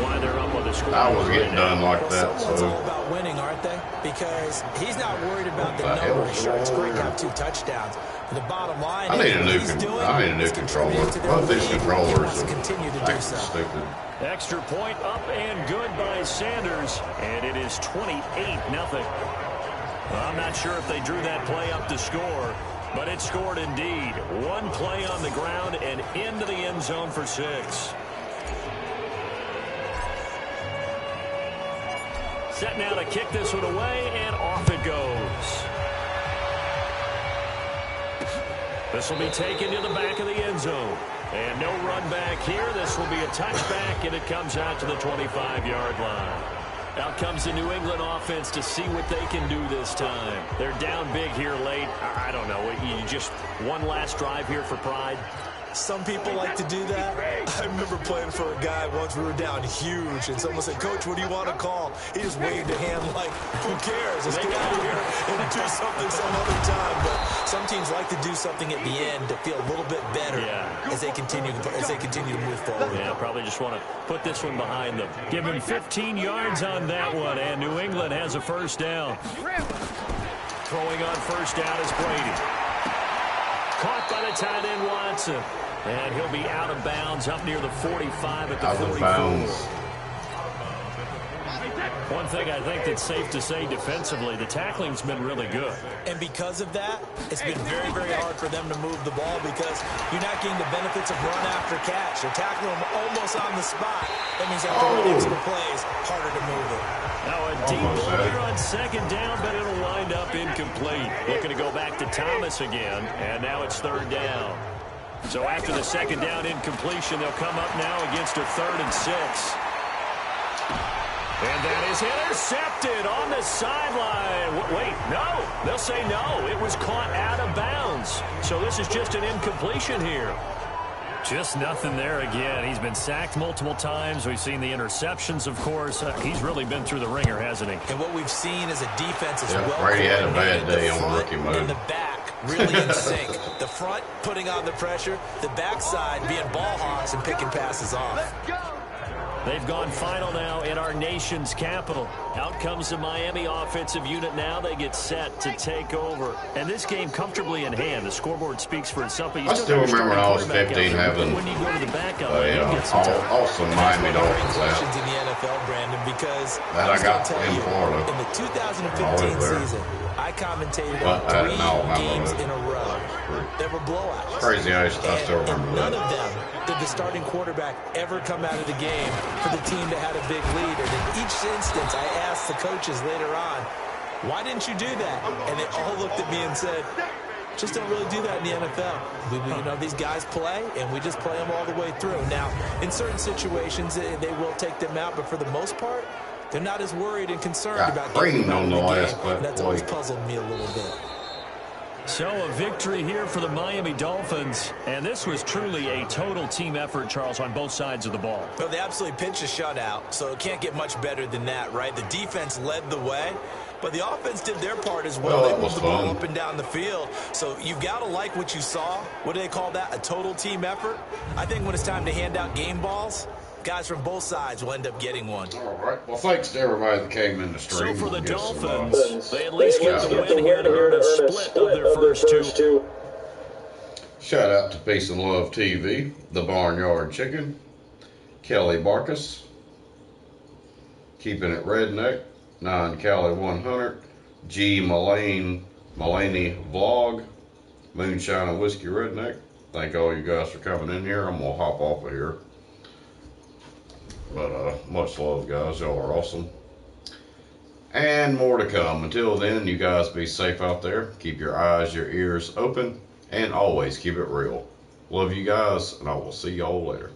I was getting done like that. So it's all about winning, aren't they? Because he's not worried about the numbers. Sure, it's great to have 2 touchdowns. But the bottom line I need a new controller. Both these controllers continue to do so. Stupid. Extra point up and good by Sanders, and it is 28-0. I'm not sure if they drew that play up to score, but it scored indeed. One play on the ground and into the end zone for 6. Set now to kick this one away, and off it goes. This will be taken to the back of the end zone. And no run back here. This will be a touchback, and it comes out to the 25-yard line. Out comes the New England offense to see what they can do this time. They're down big here late. I don't know. You just one last drive here for pride. Some people like to do that. I remember playing for a guy once. We were down huge, and someone said, "Coach, what do you want to call?" He just waved a hand like, "Who cares? Let's get out of here and do something some other time." But some teams like to do something at the end to feel a little bit better as they continue to move forward. Yeah, probably just want to put this one behind them. Give him 15 yards on that one, and New England has a first down. Throwing on first down is Brady. Caught by the tight end Watson. And he'll be out of bounds up near the 45 at the 44. One thing I think that's safe to say defensively, the tackling's been really good. And because of that, it's been very, very hard for them to move the ball because you're not getting the benefits of run after catch. They're tackling them almost on the spot. That means after extra plays, harder to move it. Now a deep ball here on second down, but it'll wind up incomplete. Looking to go back to Thomas again, and now it's third down. So after the second down incompletion, they'll come up now against a 3rd and 6. And that is intercepted on the sideline. Wait, no. They'll say no. It was caught out of bounds. So this is just an incompletion here. Just nothing there again. He's been sacked multiple times. We've seen the interceptions, of course. He's really been through the ringer, hasn't he? And what we've seen is a defense is well Brady had a bad day on the rookie mode. And the back really in sync. The front putting on the pressure, the backside being ball hawks and picking passes off. They've gone final now in our nation's capital. Out comes the Miami offensive unit now. They get set to take over. And this game comfortably in hand. The scoreboard speaks for itself. But I still remember when I was 15 having when you go to the backup, awesome Miami Dolphins in the NFL, Brandon, because that I got in Florida. In the 2015 season, I commentated on 3 games in a row. There were blowouts. Crazy, I still remember that. None of them did the starting quarterback ever come out of the game for the team that had a big lead. And in each instance, I asked the coaches later on, why didn't you do that? And they all looked at me and said, Just don't really do that in the NFL. These guys play, and we just play them all the way through. Now, in certain situations, they will take them out, but for the most part, they're not as worried and concerned about getting them out of the game. And that's always puzzled me a little bit. So a victory here for the Miami Dolphins, and this was truly a total team effort, Charles, on both sides of the ball. Well, they absolutely pitched a shutout, so it can't get much better than that, right? The defense led the way, but the offense did their part as well. They moved the ball up and down the field, so you've got to like what you saw. What do they call that? A total team effort? I think when it's time to hand out game balls, guys from both sides will end up getting one. All right. Well, thanks to everybody that came in the stream. So for the Dolphins, they at least get the win here to earn a split of their first two. Shout out to Peace and Love TV, The Barnyard Chicken, Kelly Barkus, Keeping It Redneck, 9Cali 100, G. Mulaney Vlog, Moonshine and Whiskey Redneck. Thank all you guys for coming in here. I'm going to hop off of here. But much love, guys. Y'all are awesome. And more to come. Until then, you guys be safe out there. Keep your eyes, your ears open, and always keep it real. Love you guys, and I will see y'all later.